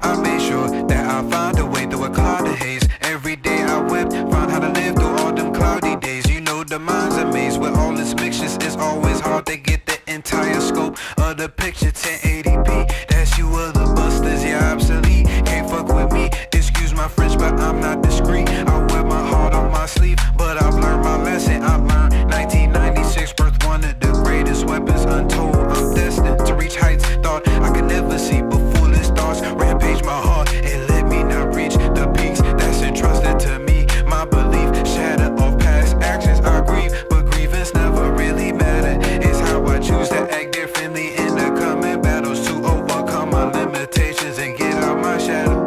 I made sure that I found a way through a cloud of haze. Every day I wept, found how to live through all them cloudy days. You know the mind's a maze with all its mixtures. It's always hard to get the entire scope of the picture. 1080p, that's you other busters, yeah, obsolete. Can't fuck with me, excuse my French, but I'm not discreet. I wear my heart on my sleeve, but I've learned my lesson. I learned 1996 birth, one of the greatest weapons untold. I'm destined to reach heights thought I could never see, but foolish thoughts rampage my heart and let me not reach the peaks that's entrusted to me. My belief shatter of past actions. I grieve, but grievance never really matter. It's how I choose to act differently in the coming battles to overcome my limitations and get out my shadow.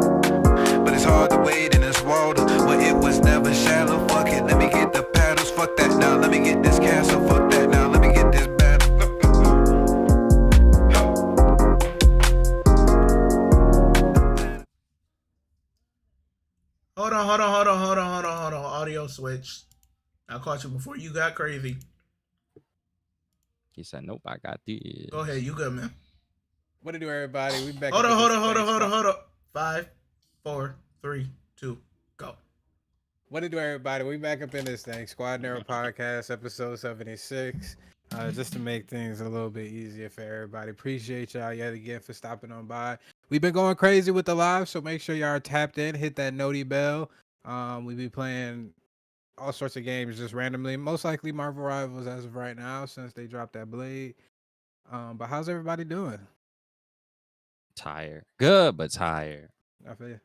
But it's hard to wade in this water, but it was never shallow. Fuck it, let me get the paddles. Fuck that now, let me get this castle. Fuck that now, let me get this battle. Hold on. Audio switch. I caught you before you got crazy. He said, "Nope, I got this." Go ahead, you good, man. What to do, everybody? We back. Hold on. 5, 4, 3, 2, go. What to do, everybody? We back up in this thing. Squad Nero podcast, episode 76. Just to make things a little bit easier for everybody. Appreciate y'all yet again for stopping on by. We've been going crazy with the live, so make sure y'all are tapped in. Hit that noti bell. We be playing all sorts of games just randomly. Most likely Marvel Rivals as of right now, since they dropped that blade. But how's everybody doing? Tired, good, but tired. I feel you.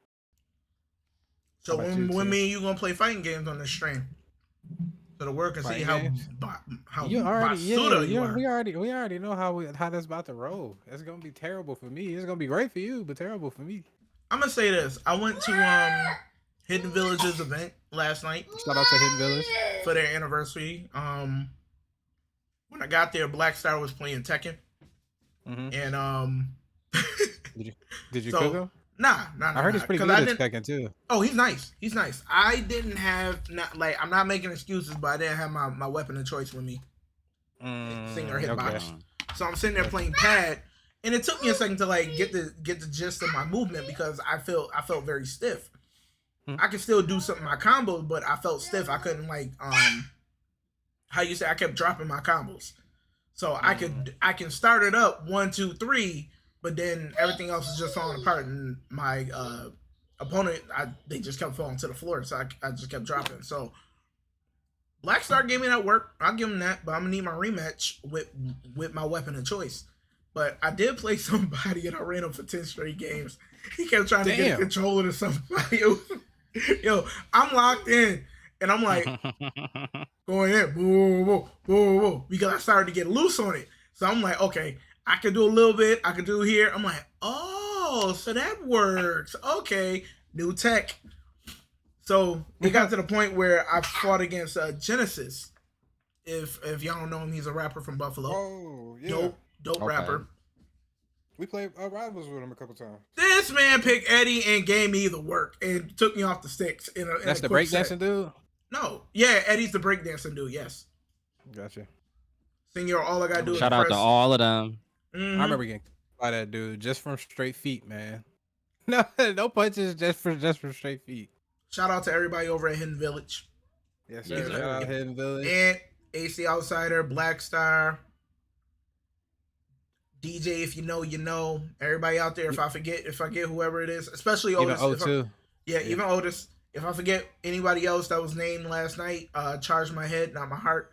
So How about you, when T? me and you gonna play fighting games on this stream? So the world can see Fighting how games? you are. We already know how that's about to roll. It's gonna be terrible for me. It's gonna be great for you, but terrible for me. I'm gonna say this. I went to Hidden Village's event last night Shout out to Hidden Village. for their anniversary. When I got there, Black Star was playing Tekken, Mm-hmm. and Did you So, cook him? nah. I heard he's pretty good at Tekken too. Oh, he's nice. I didn't have I'm not making excuses, but I didn't have my weapon of choice with me. Singer hitbox. Okay. So I'm sitting there playing pad, and it took me a second to get the gist of my movement because I felt very stiff. I could still do some of my combos, but I felt stiff. I couldn't how you say, I kept dropping my combos. So I can start it up 1, 2, 3, but then everything else is just falling apart, and my opponent they just kept falling to the floor. So I just kept dropping. So Black Star gave me that work. I'll give him that, but I'm gonna need my rematch with my weapon of choice. But I did play somebody and I ran him for 10 straight games. He kept trying to get a controller to somebody. Yo, I'm locked in and I'm like going in, whoa, because I started to get loose on it. So I'm like, okay, I can do a little bit. I can do here. I'm like, oh, so that works. Okay, new tech. So it got to the point where I fought against Genesis. If y'all don't know him, he's a rapper from Buffalo. Oh, yeah. Dope rapper. We played Rivals with him a couple times. This man picked Eddie and gave me the work and took me off the sticks. That's the breakdancing dude? No. Yeah, Eddie's the breakdancing dude, yes. Gotcha. Senior, all I got to do is Shout out to all of them. Mm-hmm. I remember getting by that dude just from straight feet, man. No punches, just from straight feet. Shout out to everybody over at Hidden Village. Yes, sir. Shout out Hidden Village. And AC Outsider, Black Star, DJ, if you know, you know. Everybody out there, if I forget whoever it is, especially Otis. Even O2. Even Otis. If I forget anybody else that was named last night, charge my head, not my heart.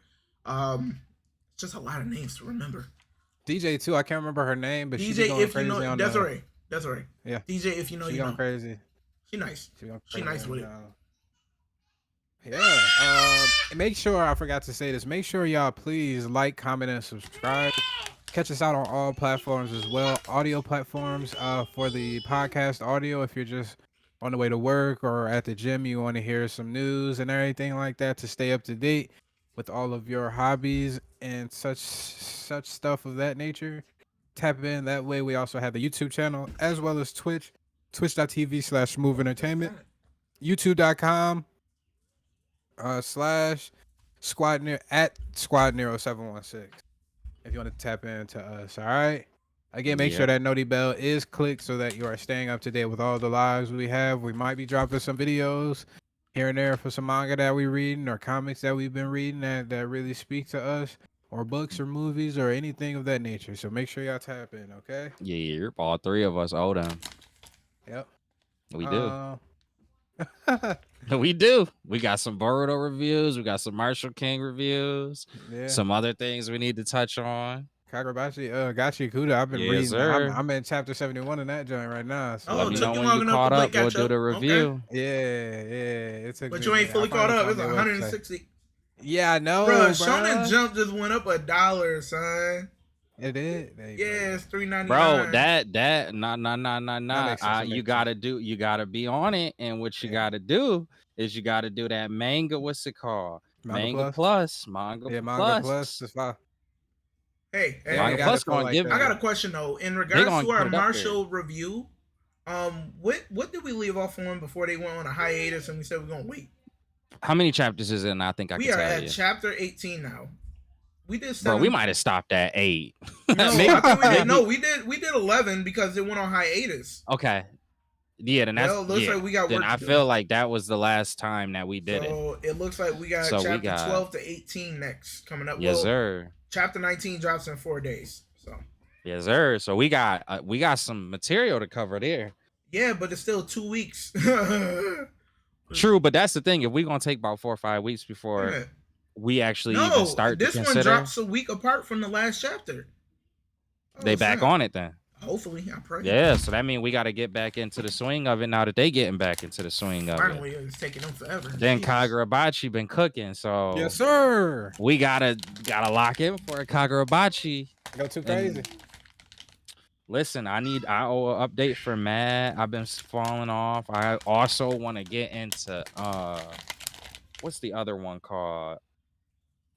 Just a lot of names to remember. DJ too. I can't remember her name, but she's DJ, going if crazy you know, on that's the... right. That's right. Yeah. DJ, if you know, she you know. Going crazy. She nice. She nice with it. Yeah. Make sure, I forgot to say this. Make sure y'all please like, comment, and subscribe. Catch us out on all platforms as well. Audio platforms for the podcast audio. If you're just on the way to work or at the gym, you want to hear some news and everything like that to stay up to date with all of your hobbies and such stuff of that nature. Tap in that way. We also have the YouTube channel as well as Twitch, twitch.tv/smooventertainment, youtube.com /Squad Nero at Squad Nero 716. If you want to tap into us, all right. Again, make sure that noti bell is clicked so that you are staying up to date with all the lives we have. We might be dropping some videos here and there for some manga that we reading or comics that we've been reading that really speak to us, or books or movies or anything of that nature. So make sure y'all tap in, okay? Yeah, all three of us owe them. Yep. We do. We do. We got some Boruto reviews. We got some Marshall King reviews. Yeah. Some other things we need to touch on. Kagurabachi, Gachi Kuda. I've been reading. Sir. I'm in chapter 71 in that joint right now. So let me know when you caught up. We'll do the review. Okay. Yeah. It's a. But you ain't fully caught up. It's 160. Yeah, I know. Bro, Shonen Jump just went up $1, son. It did. Yeah, it's $3.99. Bro, that nah. You gotta be on it, and what you gotta do is you gotta do that manga. What's it called? Manga Plus. Yeah, Manga Plus is fine. Hey, Manga Plus gonna give. I got a question though. In regards to our Marshall review, what did we leave off on before they went on a hiatus and we said we're gonna wait? How many chapters is it? And I think I can tell you. We are at chapter 18 now. We did 7. Bro, we might have stopped at 8. No, I think we did. No, we did 11 because it went on hiatus. Okay. Yeah, then that's looks like we got then work I to feel do. like that was the last time that we did it. So it looks like we got chapter 12 to 18 next coming up. Yes, sir. Chapter 19 drops in 4 days. So yes, sir. So we got some material to cover there. Yeah, but it's still 2 weeks. True, but that's the thing. If we're gonna take about 4 or 5 weeks before we actually even start this to consider, one drops a week apart from the last chapter. They back on it then. Hopefully, I pray. Yeah, so that means we got to get back into the swing of it now that they getting back into the swing of Finally, it. it's taking them forever. Then Kagurabachi been cooking, so yes, sir. We gotta lock in for a Kagurabachi. Go too crazy. Listen, I owe an update for Mad. I've been falling off. I also want to get into what's the other one called?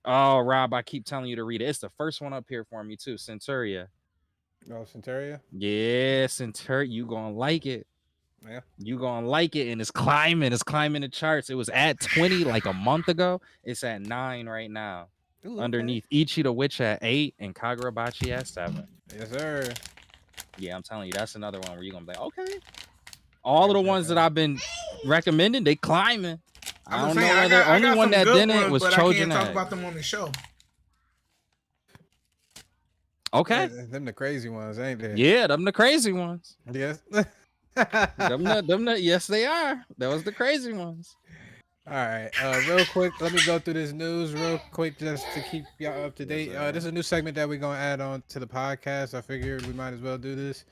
Oh, Rob, I keep telling you to read it. It's the first one up here for me too, Centuria. Oh, Centuria? Yeah, Centuria. You gonna like it. Yeah. You gonna like it. And it's climbing the charts. It was at 20 like a month ago. It's at 9 right now. Ooh, underneath Ichi the Witch at 8 and Kagurabachi at 7. Yes, sir. Yeah, I'm telling you, that's another one where you're gonna be like, okay. All of the ones that I've been recommending, they climbing. I don't know whether only one that didn't was Chojin. I can't talk about them on the show. Okay. Them the crazy ones, ain't they? Yeah, them the crazy ones. Yes. Yes, they are. That was the crazy ones. All right. Real quick, let me go through this news real quick just to keep y'all up to date. This is a new segment that we're gonna add on to the podcast. I figured we might as well do this.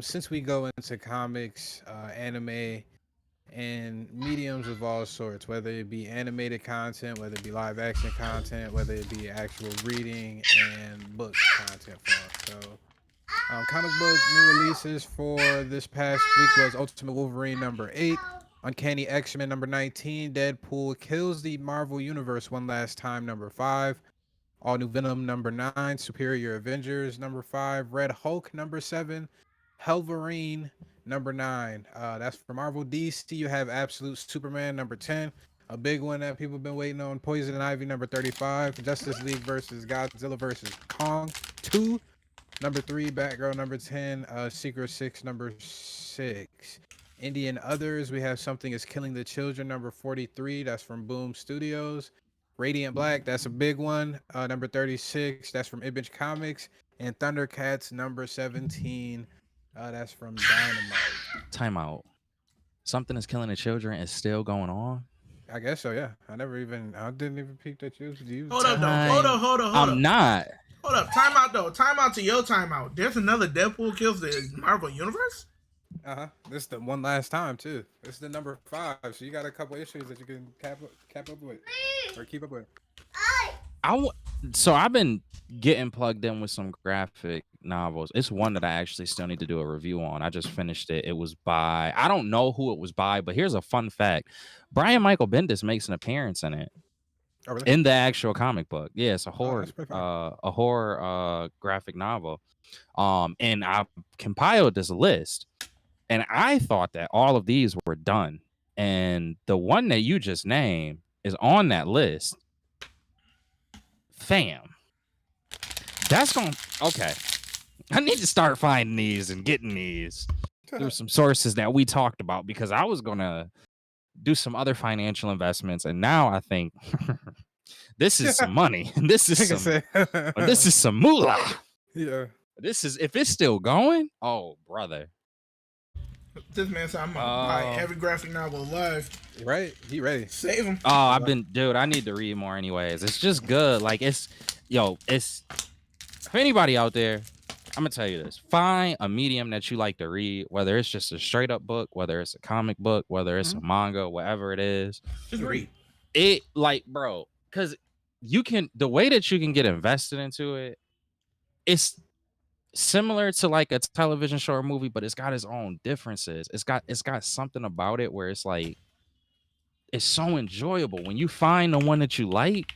Since we go into comics, anime, and mediums of all sorts, whether it be animated content, whether it be live action content, whether it be actual reading and book content for us. So comic book new releases for this past week was Ultimate Wolverine number 8, Uncanny X-Men number 19, Deadpool Kills the Marvel Universe One Last Time number 5, All New Venom number 9, Superior Avengers number 5, Red Hulk number 7, Helverine number 9. That's for Marvel. DC, you have Absolute Superman number 10, a big one that people have been waiting on, Poison Ivy number 35, Justice League versus Godzilla versus Kong 2, number 3, Batgirl number 10, Secret 6 number 6. Indian Others, we have Something Is Killing the Children number 43, that's from Boom Studios. Radiant Black, that's a big one, number 36, that's from Image Comics. And Thundercats number 17, that's from Dynamite. Time out. Something Is Killing the Children is still going on? I guess so, yeah. I didn't even peep that you. Hold up. I'm not. Hold up. Time out though. Time out to your time out. There's another Deadpool Kills the Marvel Universe? This is the one last time too. This is the number 5, so you got a couple issues that you can cap up with or keep up with. So I've been getting plugged in with some graphic novels. It's one that I actually still need to do a review on. I just finished it. It was by, I don't know who it was by, but here's a fun fact. Brian Michael Bendis makes an appearance in it. Oh, really? In the actual comic book. Yeah, it's a horror graphic novel. And I compiled this list. And I thought that all of these were done. And the one that you just named is on that list. Fam. That's going to... Okay. I need to start finding these and getting these through some sources that we talked about because I was gonna do some other financial investments, and now I think this is some money. This is some moolah. Yeah. This is if it's still going. Oh, brother. This man said I'm gonna buy every graphic novel alive. Right? He ready. Save him. Oh, I need to read more anyways. It's just good. Like it's for anybody out there, I'm gonna tell you this. Find a medium that you like to read, whether it's just a straight up book, whether it's a comic book, whether it's a manga, whatever it is. Just read. It like, bro, because the way that you can get invested into it, it's similar to like a television show or movie, but it's got its own differences. It's got something about it where it's like it's so enjoyable. When you find the one that you like,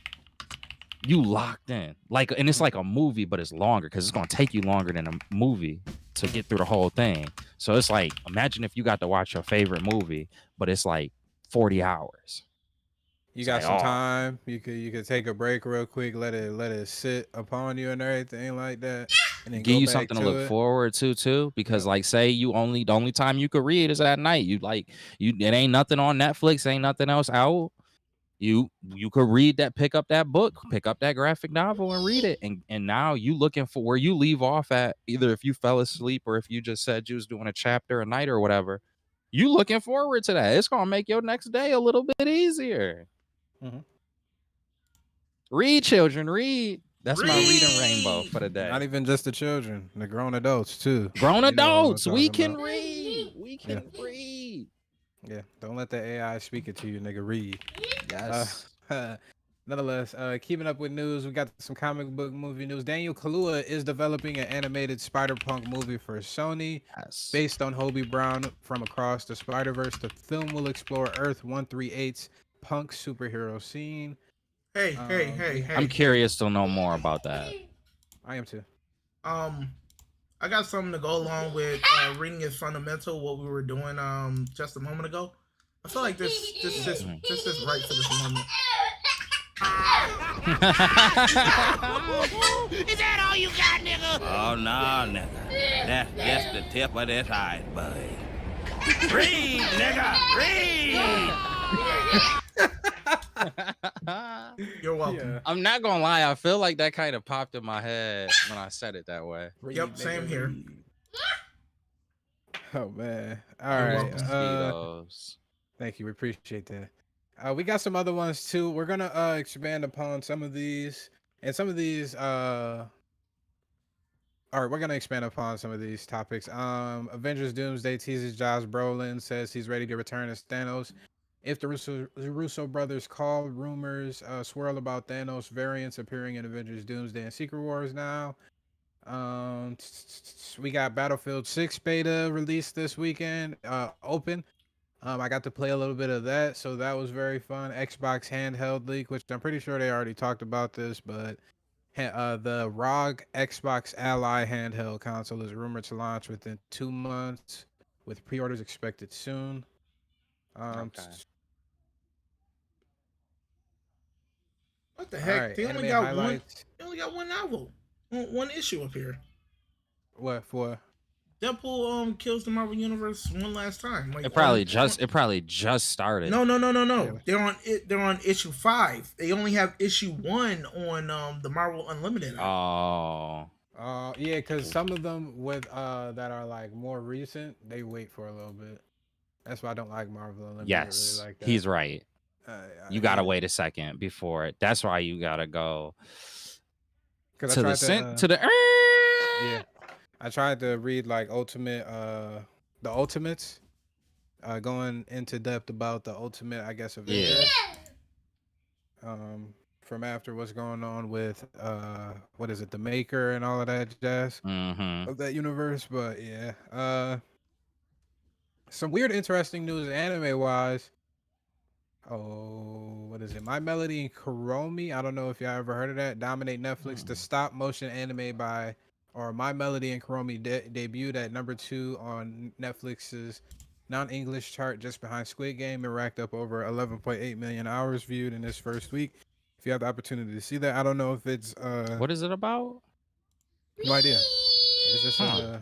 you locked in. Like, and it's like a movie, but it's longer because it's gonna take you longer than a movie to get through the whole thing. So it's like, imagine if you got to watch your favorite movie, but it's like 40 hours. You got some time. You could take a break real quick, let it sit upon you and everything like that. And then give you something to look forward to too, because like say the only time you could read is at night. It ain't nothing on Netflix, ain't nothing else out. You could read that, pick up that book, pick up that graphic novel and read it. And now you looking for where you leave off at, either if you fell asleep or if you just said you was doing a chapter a night or whatever. You looking forward to that. It's gonna make your next day a little bit easier. Mm-hmm. Read, children, read. That's my reading rainbow for the day. Not even just the children, the grown adults too. Grown adults, we can read. We can read. Yeah, don't let the AI speak it to you, nigga. Read. Yes. Nonetheless, keeping up with news, we got some comic book movie news. Daniel Kaluuya is developing an animated Spider-Punk movie for Sony. Yes. Based on Hobie Brown from Across the Spider-Verse. The film will explore Earth 138's punk superhero scene. Hey. I'm curious to know more about that. I am too. I got something to go along with reading is fundamental. What we were doing just a moment ago. I feel like this is right for this moment. Is that all you got, nigga? Oh no, nigga. That's just the tip of this iceberg. Read, nigga, read. You're welcome. Yeah. I'm not gonna lie, I feel like that kind of popped in my head when I said it that way. Yep, same here. Oh man. All right. Thank you. We appreciate that. We got some other ones too. We're gonna expand upon some of these, and some of these all right, we're gonna expand upon some of these topics. Avengers Doomsday teases Josh Brolin, says he's ready to return as Thanos. If the Russo brothers call, rumors swirl about Thanos variants appearing in Avengers Doomsday and Secret Wars now. We got Battlefield 6 beta released this weekend, open. I got to play a little bit of that, so that was very fun. Xbox handheld leak, which I'm pretty sure they already talked about this, but the ROG Xbox Ally handheld console is rumored to launch within 2 months, with pre-orders expected soon. Okay. What the heck? Right, they only got highlights. They only got one novel, one issue up here. What for? Deadpool kills the Marvel Universe one last time. Like, it probably just started. No. They're on issue 5. They only have issue 1 on the Marvel Unlimited. Oh. Yeah, because some of them with that are like more recent, they wait for a little bit. That's why I don't like Marvel Unlimited. Yes, really like that. He's right. You gotta wait a second before it. That's why you gotta go to the. Yeah. I tried to read like the Ultimates, going into depth about the Ultimate, I guess, Avengers. Yeah. From after what's going on with what is it, the Maker and all of that jazz of that universe. But yeah, some weird, interesting news anime wise. Oh, what is it? My Melody and Kuromi. I don't know if y'all ever heard of that. Dominate Netflix. The stop motion anime My Melody and Kuromi debuted at number 2 on Netflix's non-English chart, just behind Squid Game, and racked up over 11.8 million hours viewed in its first week. If you have the opportunity to see that, I don't know if it's what is it about? No idea. It's just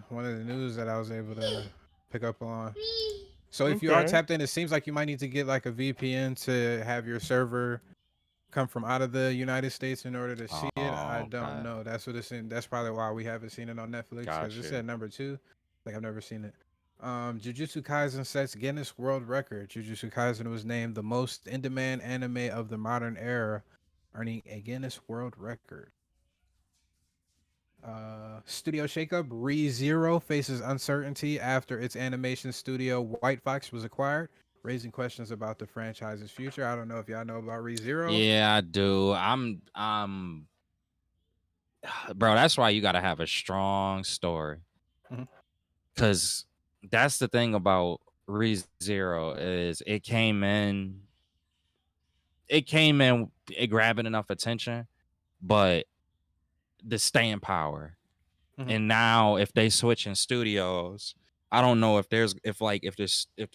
one of the news that I was able to pick up on. So if you are Okay. tapped in, it seems like you might need to get like a VPN to have your server come from out of the United States in order to see it. I Oh, don't okay. know. That's what it's in. That's probably why we haven't seen it on Netflix because it Gotcha. said number 2. Like I've never seen it. Jujutsu Kaisen sets Guinness World Record. Jujutsu Kaisen was named the most in-demand anime of the modern era, earning a Guinness World Record. Studio shakeup. ReZero faces uncertainty after its animation studio White Fox was acquired, raising questions about the franchise's future. I don't know if y'all know about ReZero. Yeah, I do. Bro, that's why you gotta have a strong story. Mhm. Cause that's the thing about ReZero is it came in it grabbing enough attention, but the staying power. Mhm. And now if they switch in studios, I don't know if the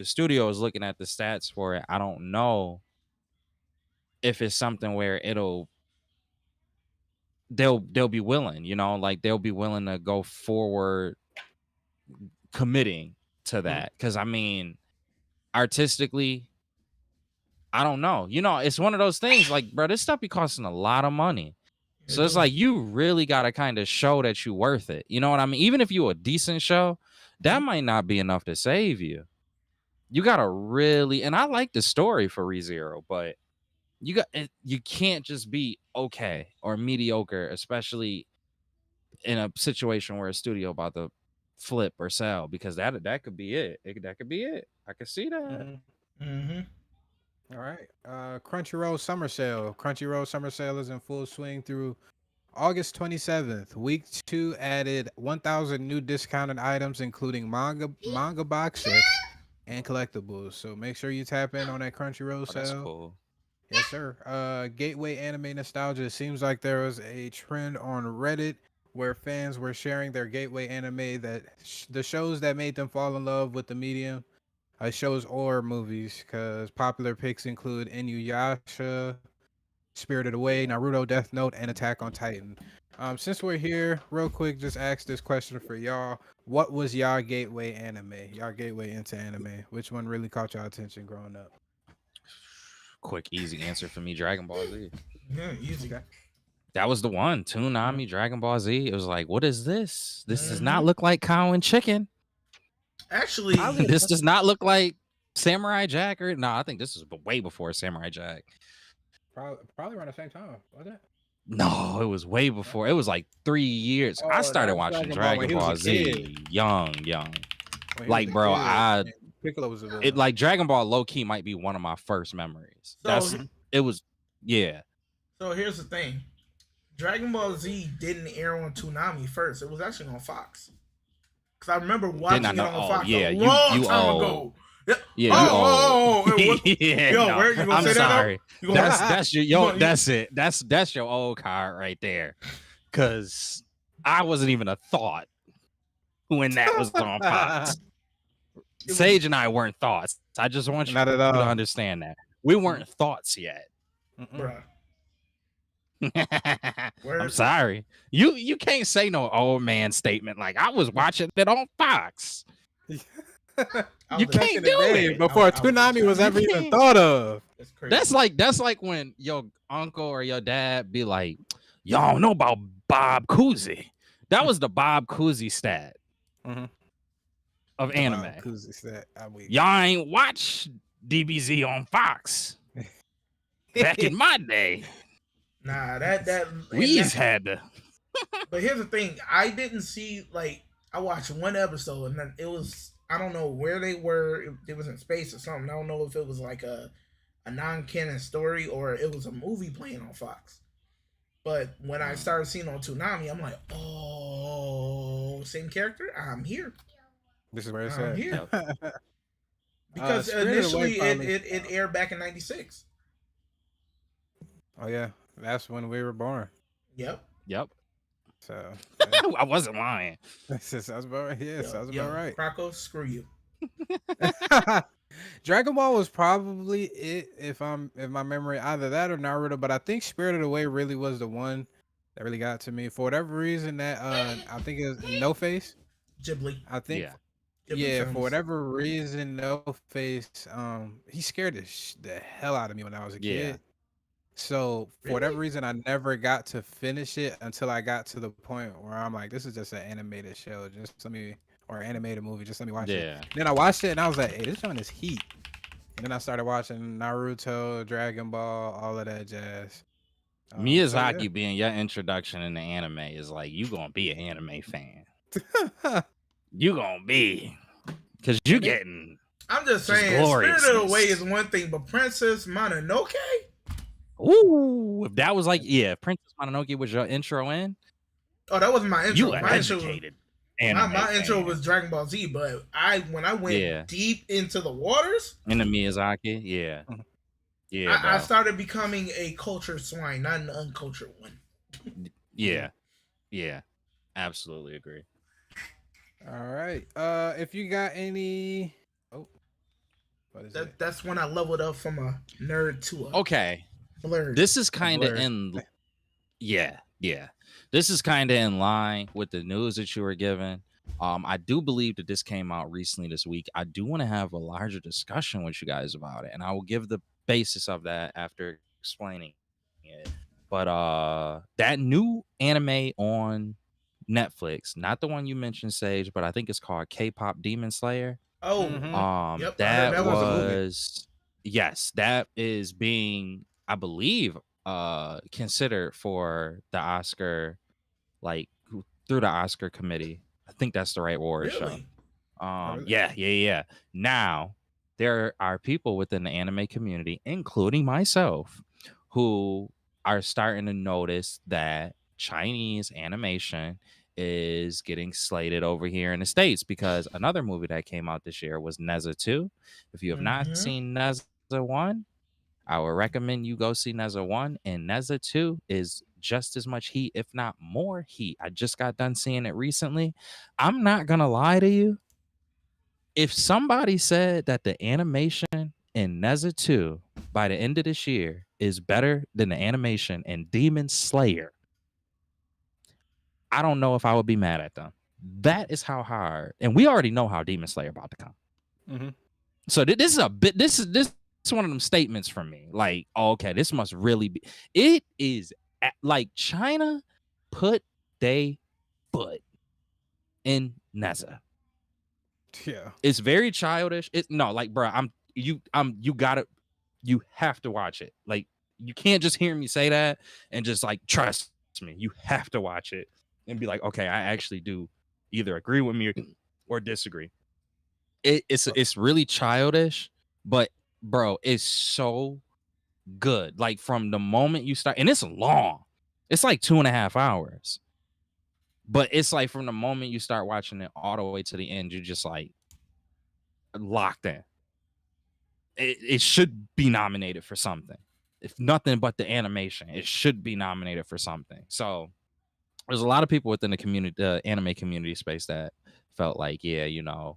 studio is looking at the stats for it, I don't know if it's something where they'll be willing, like they'll be willing to go forward committing to that. Cause I mean, artistically, I don't know. It's one of those things like, bro, this stuff be costing a lot of money. So it's like you really gotta kind of show that you worth it. You know what I mean? Even if you a decent show, that might not be enough to save you. You gotta really, and I like the story for ReZero, but you can't just be okay or mediocre, especially in a situation where a studio about to flip or sell, because that could be it. That could be it. I could see that. Mm-hmm. All right. Crunchyroll Summer Sale. Crunchyroll Summer Sale is in full swing through August 27th. Week 2 added 1,000 new discounted items, including manga box sets and collectibles. So make sure you tap in on that Crunchyroll Oh, that's sale. cool. Yes, sir. Gateway anime nostalgia. It seems like there was a trend on Reddit where fans were sharing their gateway anime the shows that made them fall in love with the medium. Shows or movies, because popular picks include Inuyasha, Spirited Away, Naruto, Death Note, and Attack on Titan. Since we're here, real quick, just ask this question for y'all. What was y'all gateway anime? Y'all gateway into anime? Which one really caught y'all attention growing up? Quick, easy answer for me: Dragon Ball Z. Yeah, easy. Okay. That was the one. Toonami, Dragon Ball Z. It was like, what is this? This does not Mhm. look like cow and chicken. Actually, This does not look like Samurai Jack or no. I think this is way before Samurai Jack. Probably around the same time, was it? No, it was way before. It was like 3 years. I Oh, started that's watching Dragon Ball when Dragon he was a Ball Z kid. young. When he was Like, a bro, kid, Piccolo was a villain. like Dragon Ball low key might be one of my first memories. So- It was, yeah. so here's the thing: Dragon Ball Z didn't air on Toonami first. It was actually on Fox. Because I remember watching it on Fox yeah, a long you time old. ago. Yeah, Yeah, you old. Yeah, no, where you gonna I'm say that? sorry. You gonna- That's your that's it. That's your old card right there. Cause I wasn't even a thought when that was on Fox. Sage and I weren't thoughts. I just want you Not at to all. understand that we weren't thoughts yet. Bruh. I'm sorry. You can't say no old man statement like I was watching it on Fox. You can't do it before Toonami was ever even thought of. That's crazy. That's like when your uncle or your dad be like, y'all don't know about Bob Cousy. That was the Bob Cousy stat of anime. Y'all ain't watch DBZ on Fox back in my day. Nah, that We's had to. But here's the thing: I didn't see I watched one episode and then it was I don't know where they were. It was in space or something. I don't know if it was like a non-canon story or it was a movie playing on Fox. But when I started seeing on Toonami, I'm like, oh, same character. I'm here. This is where it's I'm at. here. Because Spirited initially Away probably- it aired back in '96. Oh yeah, that's when we were born. Yep. So I wasn't lying. sounds about right. Yeah, sounds about right. Krakow, screw you. Dragon Ball was probably it if my memory either that or Naruto, but I think Spirited Away really was the one that really got to me. For whatever reason, that I think it was No Face. Ghibli. I think Yeah. Ghibli yeah, for films. whatever reason, No Face, he scared the hell out of me when I was a Yeah. kid. So for Really? whatever reason, I never got to finish it until I got to the point where I'm like, this is just an animated show. Just let me, or animated movie. Just let me watch it. Yeah. Then I watched it and I was like, hey, this joint is heat. And then I started watching Naruto, Dragon Ball, all of that jazz. Miyazaki So being your introduction in the anime is like you gonna be an anime fan. yeah. You gonna be, cause you getting I'm just just saying, Spirit of the Way is gloriousness. one thing, but Princess Mononoke? Ooh, if that was like, yeah, if Princess Mononoke was your intro in, Oh, that wasn't my you intro. an My intro was educated anime my intro fan. was Dragon Ball Z, but when I went Yeah, deep into the waters, in the Miyazaki, yeah, yeah, I bro, started becoming a cultured swine, not an uncultured one. yeah, yeah, absolutely agree. All right. If you got any, oh, what is it? That's when I leveled up from a nerd to a Okay, blurred. this is A kind of blur. in, yeah, yeah, this is kind of in line with the news that you were given. I do believe that this came out recently this week. I do want to have a larger discussion with you guys about it, and I will give the basis of that after explaining it. But that new anime on Netflix, not the one you mentioned, Sage, but I think it's called K-pop Demon Slayer. Oh, yep, I heard That that was a movie. was, yes, that is being, I believe, considered for the Oscar, like through the Oscar committee. I think that's the right award show. Really? Really? Yeah. Now, there are people within the anime community, including myself, who are starting to notice that Chinese animation is getting slated over here in the States because another movie that came out this year was Neza 2. If you have not Mm-hmm. seen Neza 1, I would recommend you go see Neza 1, and Neza 2 is just as much heat, if not more heat. I just got done seeing it recently. I'm not going to lie to you. If somebody said that the animation in Neza 2 by the end of this year is better than the animation in Demon Slayer, I don't know if I would be mad at them. That is how hard, and we already know how Demon Slayer about to come. Mm-hmm. So this is a bit. This is one of them statements from me. Like, oh, okay, this must really be. It is like China put they foot in Neza. Yeah. It's very childish. It's no, like, bro, you gotta, you have to watch it. Like, you can't just hear me say that and just like trust me. You have to watch it and be like, okay, I actually do either agree with me or disagree. It's really childish, but bro, it's so good. Like from the moment you start, and it's long. It's like 2.5 hours. But it's like from the moment you start watching it all the way to the end, you're just like locked in. It should be nominated for something. If nothing but the animation, it should be nominated for something. So there's a lot of people within the community, the anime community space, that felt like, yeah, you know,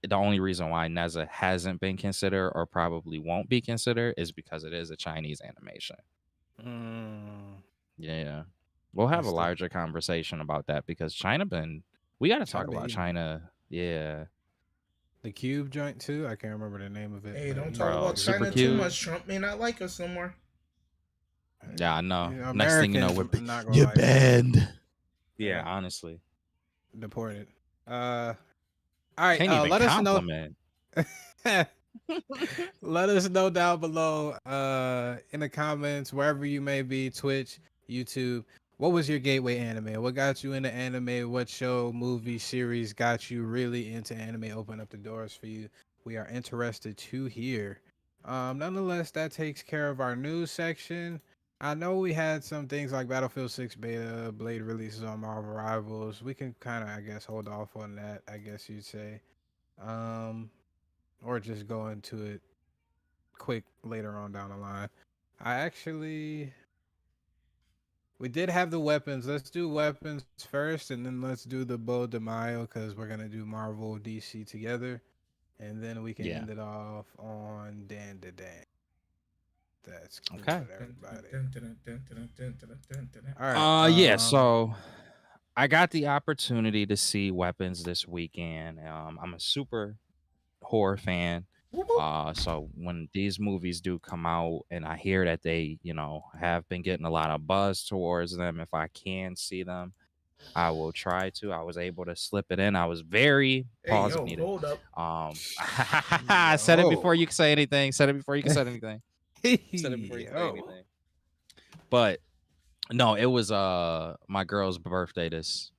the only reason why Neza hasn't been considered or probably won't be considered is because it is a Chinese animation. Yeah. We'll have a That's the- larger conversation about that because we got to talk China been about eating. China. Yeah. The Cube joint too. I can't remember the name of it. Hey, but don't you talk know, about Super China too cute. much. Trump may not like us no more. Yeah, I know. you know, Next thing you know, Americans, we're I'm not gonna lie, banned. Yeah, Yeah. honestly. deported. All right. Can't even Let us know. compliment. Let us know down below in the comments, wherever you may be, Twitch, YouTube. What was your gateway anime? What got you into anime? What show, movie, series got you really into anime? Open up the doors for you. We are interested to hear. Nonetheless, that takes care of our news section. I know we had some things like Battlefield 6 beta, Blade releases on Marvel Rivals. We can kind of, I guess, hold off on that, I guess you'd say. Or just go into it quick later on down the line. We did have the weapons. Let's do weapons first, and then let's do the Bow de Mayo because we're gonna do Marvel DC together, and then we can Yeah. end it off on Dan to Dan. That's good, Okay. everybody. All All right. Yeah. So I got the opportunity to see Weapons this weekend. I'm a super horror fan. So when these movies do come out and I hear that they, have been getting a lot of buzz towards them, if I can see them, I will try to. I was able to slip it in. I was very Hey, pause if yo, needed. hold up. I said it before you can say anything. Said it before you can say anything. Said it before you can say Yo. anything. But no, it was my girl's birthday this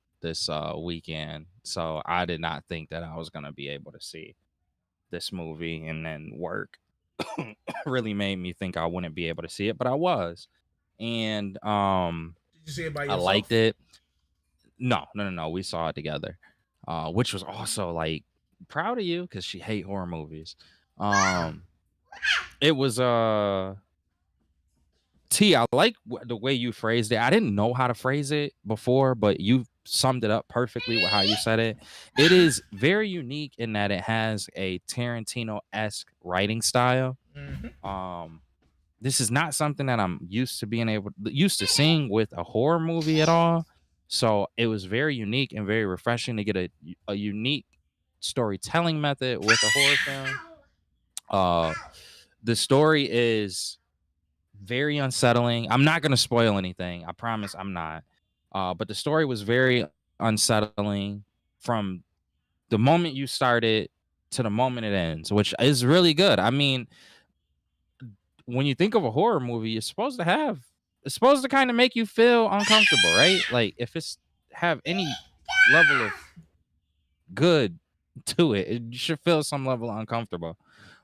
weekend. So I did not think that I was gonna be able to see this movie, and then work really made me think I wouldn't be able to see it, but I was. And Did you see it by I yourself? liked it. No. We saw it together. Which was also like proud of you because she hate horror movies. It was T, I like the way you phrased it. I didn't know how to phrase it before, but you summed it up perfectly with how you said it. It is very unique in that it has a Tarantino-esque writing style. This is not something that I'm used to seeing with a horror movie at all. So it was very unique and very refreshing to get a unique storytelling method with a horror film. The story is very unsettling. I'm not going to spoil anything. I promise I'm not. But the story was very unsettling from the moment you start it to the moment it ends, which is really good. I mean, when you think of a horror movie, it's supposed to kind of make you feel uncomfortable, right? Like if it's have any level of good to it, you should feel some level of uncomfortable.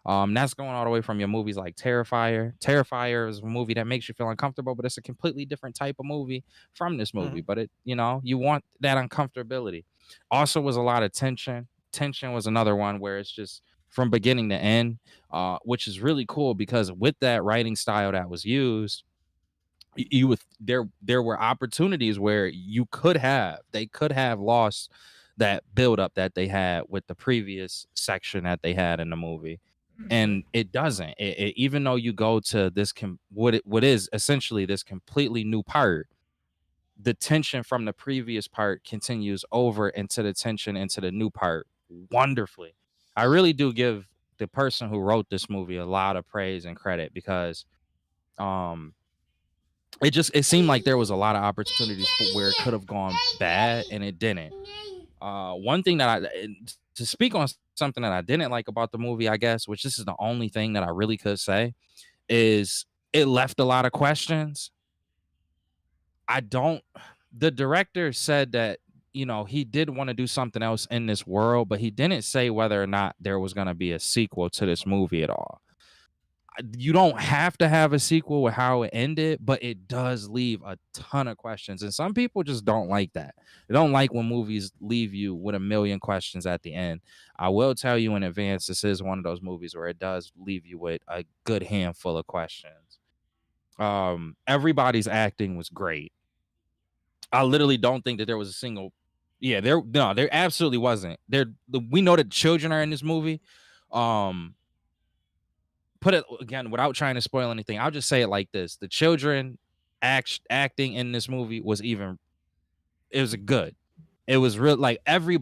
That's going all the way from your movies like Terrifier. Terrifier is a movie that makes you feel uncomfortable, but it's a completely different type of movie from this movie. But you want that uncomfortability. Also was a lot of tension. Tension was another one where it's just from beginning to end, which is really cool because with that writing style that was used, you would there were opportunities where they could have lost that build up that they had with the previous section that they had in the movie, and it doesn't. Even though you go to this what is essentially this completely new part, the tension from the previous part continues over into the tension into the new part wonderfully. I really do give the person who wrote this movie a lot of praise and credit because um it seemed like there was a lot of opportunities where it could have gone bad and it didn't. One thing that to speak on something that I didn't like about the movie, I guess, which this is the only thing that I really could say, is it left a lot of questions. The director said that, he did want to do something else in this world, but he didn't say whether or not there was going to be a sequel to this movie at all. You don't have to have a sequel with how it ended, but it does leave a ton of questions. And some people just don't like that. They don't like when movies leave you with a million questions at the end. I will tell you in advance, this is one of those movies where it does leave you with a good handful of questions. Everybody's acting was great. I literally don't think that there was a single. Yeah, there absolutely wasn't. We know that children are in this movie. Put it again without trying to spoil anything. I'll just say it like this: the children acting in this movie it was good. It was real. Like every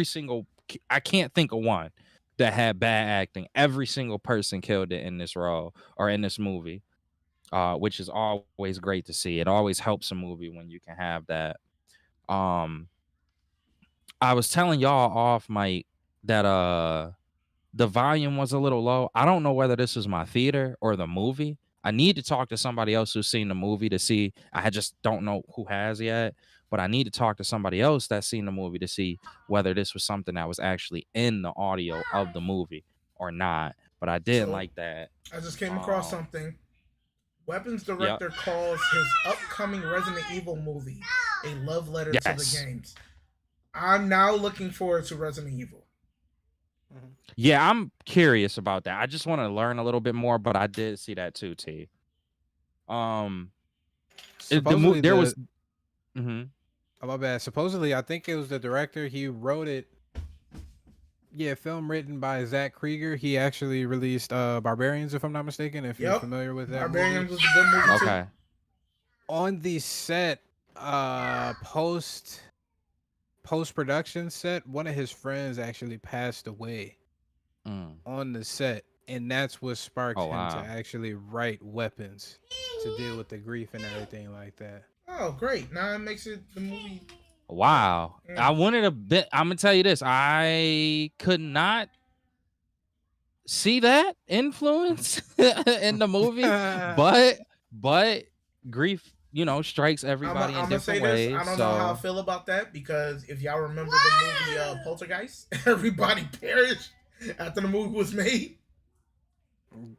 single. I can't think of one that had bad acting. Every single person killed it in this role or in this movie, which is always great to see. It always helps a movie when you can have that. I was telling y'all off mic that the volume was a little low. I don't know whether this was my theater or the movie. I need to talk to somebody else who's seen the movie to see. I just don't know who has yet, but I need to talk to somebody else that's seen the movie to see whether this was something that was actually in the audio of the movie or not. But I didn't like that. I just came across something. Weapons Yep. director calls his upcoming Resident Evil movie a love letter to the games. I'm now looking forward to Resident Evil. Yeah, I'm curious about that. I just want to learn a little bit more, but I did see that too, T. There was. Oh, my bad. Supposedly, I think it was the director. He wrote it Yeah, film written by Zach Krieger. He actually released Barbarians, if I'm not mistaken. If you're Yep. familiar with that movie, Barbarians was a good movie too. Okay. on the set, post production set, one of his friends actually passed away Mm. on the set, and that's what sparked Oh him to wow. actually write Weapons to deal with the grief and everything like that. Oh, great! Now it makes it the movie. Wow. I Mm. wanted a bit. I'm gonna tell you this. I could not see that influence in the movie, but grief, strikes everybody in I'm gonna say different this. I ways. don't know how I So feel about that because if y'all remember the movie Poltergeist, everybody perished after the movie was made.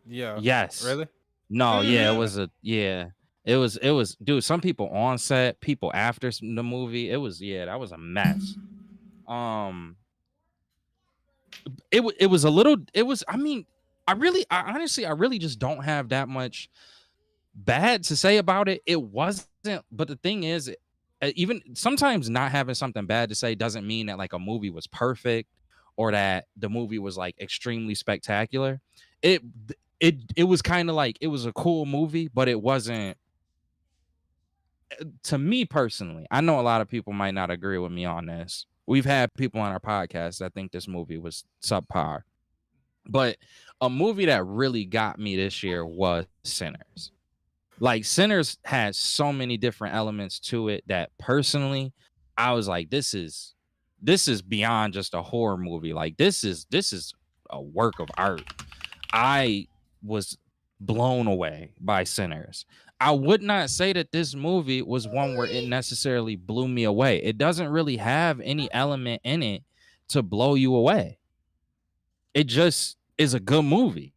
Yeah. yes. Really? No, yeah, it Mm-hmm. was it was dude, some people on set, people after the movie. That was a mess. Um it was a little it was I mean, I honestly I really just don't have that much bad to say about it. It wasn't, but the thing is, even sometimes not having something bad to say doesn't mean that like a movie was perfect or that the movie was like extremely spectacular. It it was kind of like it was a cool movie, but it wasn't to me personally. I know a lot of people might not agree with me on this. We've had people on our podcast that think this movie was subpar. But a movie that really got me this year was Sinners. Like Sinners has so many different elements to it that personally I was like, this is beyond just a horror movie. Like this is a work of art. I was blown away by Sinners. I would not say that this movie was one where it necessarily blew me away. It doesn't really have any element in it to blow you away. It just is a good movie,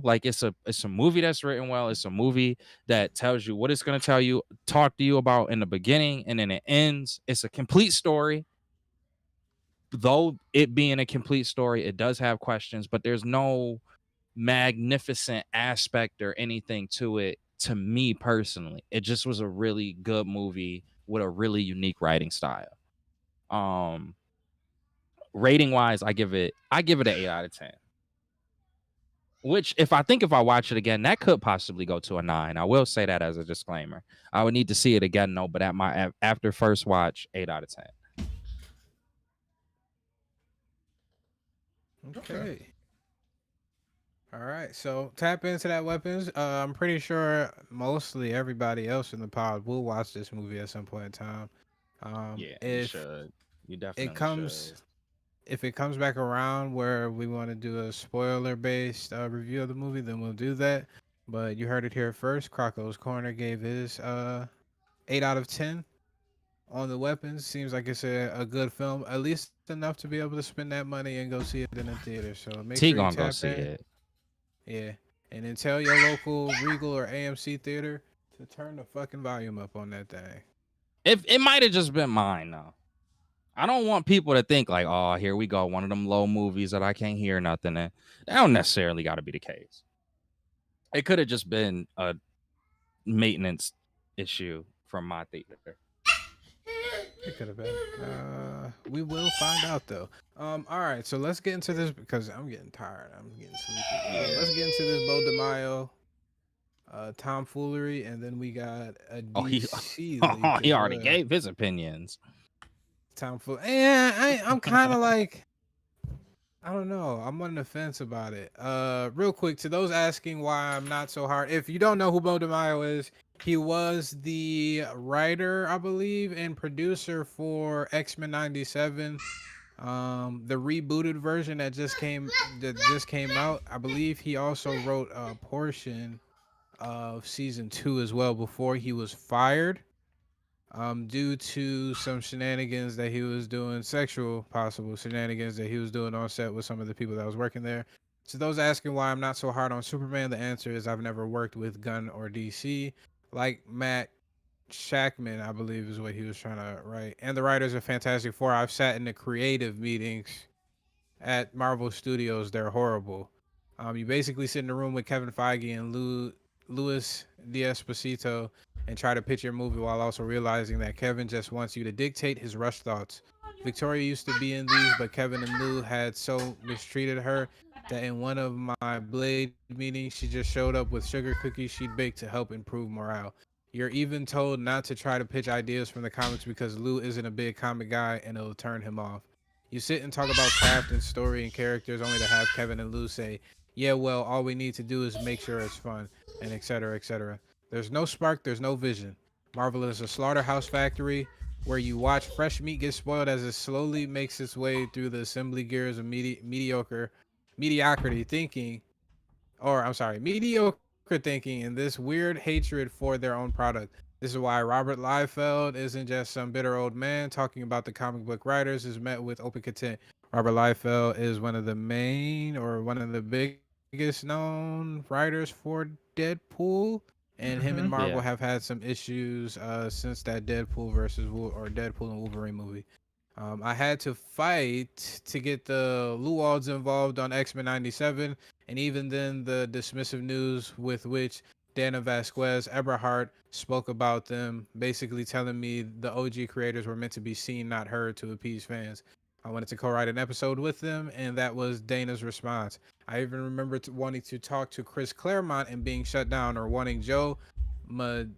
like it's a movie that's written well. It's a movie that tells you what it's going to tell you, talk to you about in the beginning, and then it ends. It's a complete story. Though it being a complete story, it does have questions, but there's no magnificent aspect or anything to it. To me personally, it just was a really good movie with a really unique writing style. um Rating wise, I give it an 8 out of 10. Which, if I watch it again, that could possibly go to a 9. I will say that as a disclaimer. I would need to see it again, though. But at my after first watch, 8 out of 10. Okay. Okay. All right, so tap into that Weapons. I'm pretty sure mostly everybody else in the pod will watch this movie at some point in time. Yeah, you If should. You it definitely comes should. if it comes back around where we want to do a spoiler based review of the movie, then we'll do that. But you heard it here first. Croco's Corner gave his 8 out of 10 on the Weapons. Seems like it's a good film, at least enough to be able to spend that money and go see it in the theater. So make T sure you gonna go tap see in. it. Yeah. And then tell your local Regal or AMC theater to turn the fucking volume up on that thing. If it might have just been mine, though. I don't want people to think like, oh, here we go, one of them low movies that I can't hear nothing in. That don't necessarily got to be the case. It could have just been a maintenance issue from my theater. It could have been. We will find out though. All right, so let's get into this because I'm getting tired. I'm getting sleepy. Let's get into this Bo DeMaio tomfoolery, and then we got a Oh, DC leak he as already well. gave his opinions. Tomfoolery. Yeah, I'm kind of like, I don't know. I'm on the fence about it. Real quick, to those asking why I'm not so hard. If you don't know who Bo DeMaio is, he was the writer, I believe, and producer for X-Men '97. The rebooted version that just came out. I believe he also wrote a portion of season 2 as well before he was fired. Due to some shenanigans that he was doing, sexual possible shenanigans that he was doing on set with some of the people that was working there. So those asking why I'm not so hard on Superman, the answer is I've never worked with Gunn or DC. Like Matt Shackman, I believe is what he was trying to write. And the writers of Fantastic Four, I've sat in the creative meetings at Marvel Studios. They're horrible. You basically sit in a room with Kevin Feige and Louis D'Esposito, and try to pitch your movie while also realizing that Kevin just wants you to dictate his rushed thoughts. Victoria used to be in these, but Kevin and Lou had so mistreated her that in one of my Blade meetings, she just showed up with sugar cookies she'd baked to help improve morale. You're even told not to try to pitch ideas from the comics because Lou isn't a big comic guy and it'll turn him off. You sit and talk about craft and story and characters only to have Kevin and Lou say, yeah, well, all we need to do is make sure it's fun, and etc., etc. There's no spark, there's no vision. Marvel is a slaughterhouse factory where you watch fresh meat get spoiled as it slowly makes its way through the assembly gears of mediocrity thinking, or I'm sorry, mediocre thinking and this weird hatred for their own product. This is why Robert Liefeld isn't just some bitter old man talking about the comic book writers is met with open content. Robert Liefeld is one of the main or one of the biggest known writers for Deadpool, and him and Marvel have Yeah. had some issues since that Deadpool versus or Deadpool and Wolverine movie. I had to fight to get the Luwalds involved on X-Men 97, and even then, the dismissive news with which Dana Vasquez Eberhardt spoke about them, basically telling me the OG creators were meant to be seen, not heard, to appease fans. I wanted to co-write an episode with them, and that was Dana's response. I even remember wanting to talk to Chris Claremont and being shut down, or wanting Joe Madureira,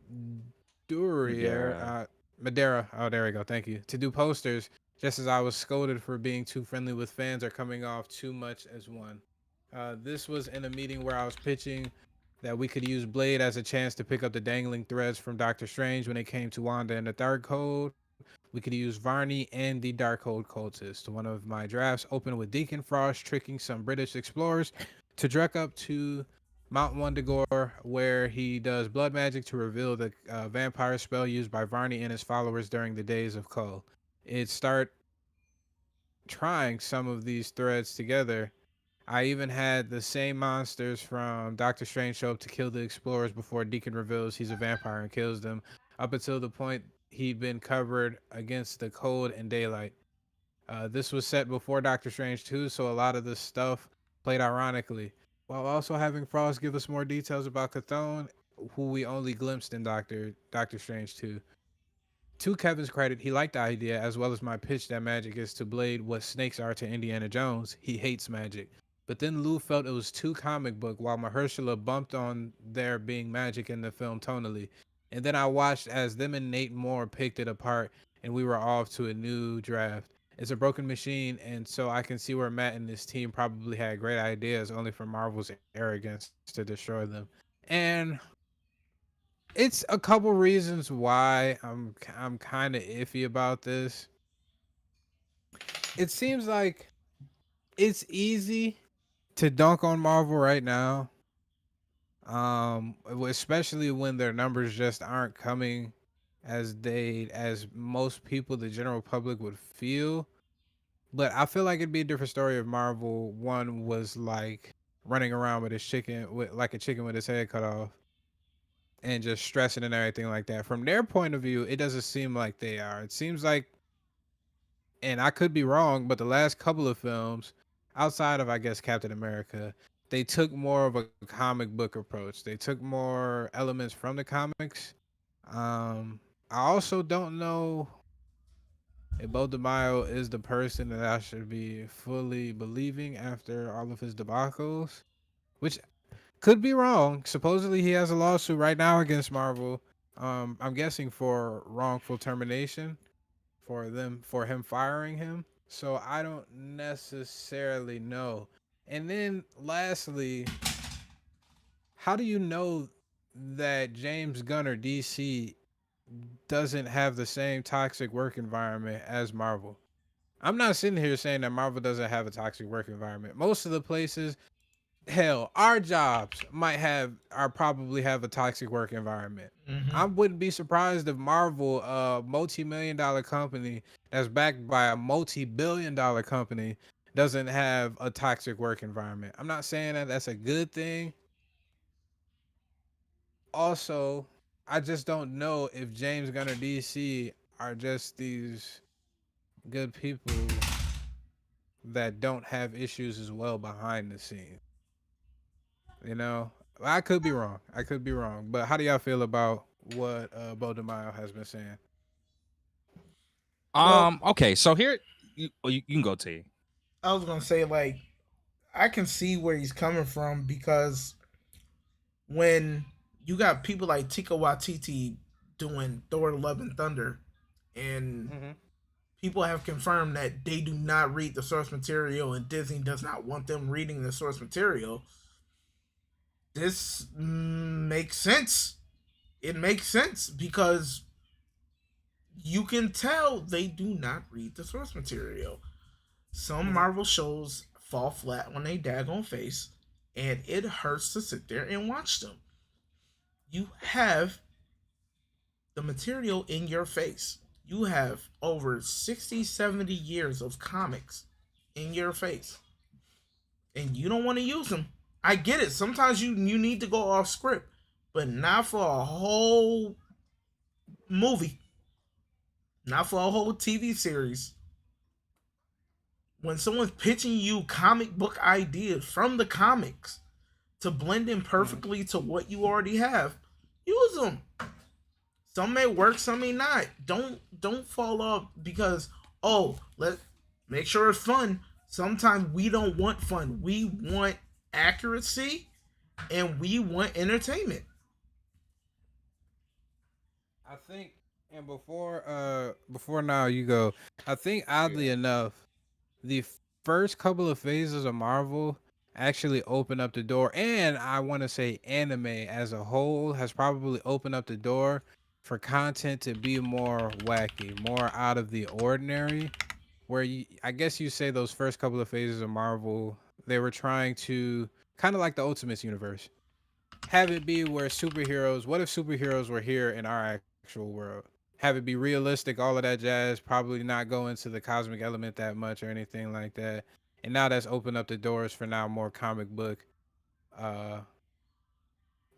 Madeira. Madeira, oh, there we go, thank you, to do posters, just as I was scolded for being too friendly with fans or coming off too much as one. This was in a meeting where I was pitching that we could use Blade as a chance to pick up the dangling threads from Doctor Strange when it came to Wanda and the Dark Code. We could use Varney and the Darkhold cultist. One of my drafts opened with Deacon Frost tricking some British explorers to trek up to Mount Wundagore, where he does blood magic to reveal the vampire spell used by Varney and his followers during the days of Kull. It start trying some of these threads together. I even had the same monsters from Doctor Strange show up to kill the explorers before Deacon reveals he's a vampire and kills them, up until the point he'd been covered against the cold and daylight. This was set before Doctor Strange 2, so a lot of this stuff played ironically, while also having Frost give us more details about Chthon, who we only glimpsed in Doctor Strange 2. To Kevin's credit, he liked the idea as well as my pitch that magic is to Blade what snakes are to Indiana Jones. He hates magic. But then Lou felt it was too comic book while Mahershala bumped on there being magic in the film tonally. And then I watched as them and Nate Moore picked it apart and we were off to a new draft. It's a broken machine, and so I can see where Matt and his team probably had great ideas only for Marvel's arrogance to destroy them. And it's a couple reasons why I'm kind of iffy about this. It seems like it's easy to dunk on Marvel right now, especially when their numbers just aren't coming as most people, the general public, would feel. But I feel like it'd be a different story if Marvel one was like running around with his chicken with like a chicken with his head cut off and just stressing and everything like that. From their point of view, it doesn't seem like they are. It seems like, and I could be wrong, but the last couple of films, outside of I guess Captain America, they took more of a comic book approach. They took more elements from the comics. I also don't know if Bo DeMaio is the person that I should be fully believing after all of his debacles, which could be wrong. Supposedly he has a lawsuit right now against Marvel. I'm guessing for wrongful termination for him firing him. So I don't necessarily know. And then lastly, how do you know that James Gunn or DC doesn't have the same toxic work environment as Marvel? I'm not sitting here saying that Marvel doesn't have a toxic work environment. Most of the places, hell, our jobs might have are probably have a toxic work environment. Mm-hmm. I wouldn't be surprised if Marvel, a multi-million-dollar company that's backed by a multi-billion-dollar company, doesn't have a toxic work environment. I'm not saying that that's a good thing. Also, I just don't know if James Gunn or DC are just these good people that don't have issues as well behind the scenes. You know, I could be wrong. I could be wrong. But how do y'all feel about what Bo DeMaio has been saying. Well, Okay, so here you can go T. I was gonna say like I can see where he's coming from because when you got people like Tika Waititi doing Thor: Love and Thunder, and Mm-hmm. people have confirmed that they do not read the source material, and Disney does not want them reading the source material. This makes sense. It makes sense because you can tell they do not read the source material. Some Marvel shows fall flat on a daggone face, and it hurts to sit there and watch them. You have the material in your face. You have over 60, 70 years of comics in your face, and you don't want to use them. I get it. Sometimes you need to go off script, but not for a whole movie, not for a whole TV series. When someone's pitching you comic book ideas from the comics to blend in perfectly to what you already have, use them. Some may work, some may not. Don't fall off because let make sure it's fun. Sometimes we don't want fun. We want accuracy and we want entertainment. I think, and before now you go. I think oddly enough, the first couple of phases of Marvel actually opened up the door, and I want to say anime as a whole has probably opened up the door for content to be more wacky, more out of the ordinary. Where I guess you say those first couple of phases of Marvel, they were trying to kind of like the Ultimates universe, have it be where superheroes. What if superheroes were here in our actual world? Have it be realistic, all of that jazz. Probably not go into the cosmic element that much or anything like that. And now that's opened up the doors for now more comic book uh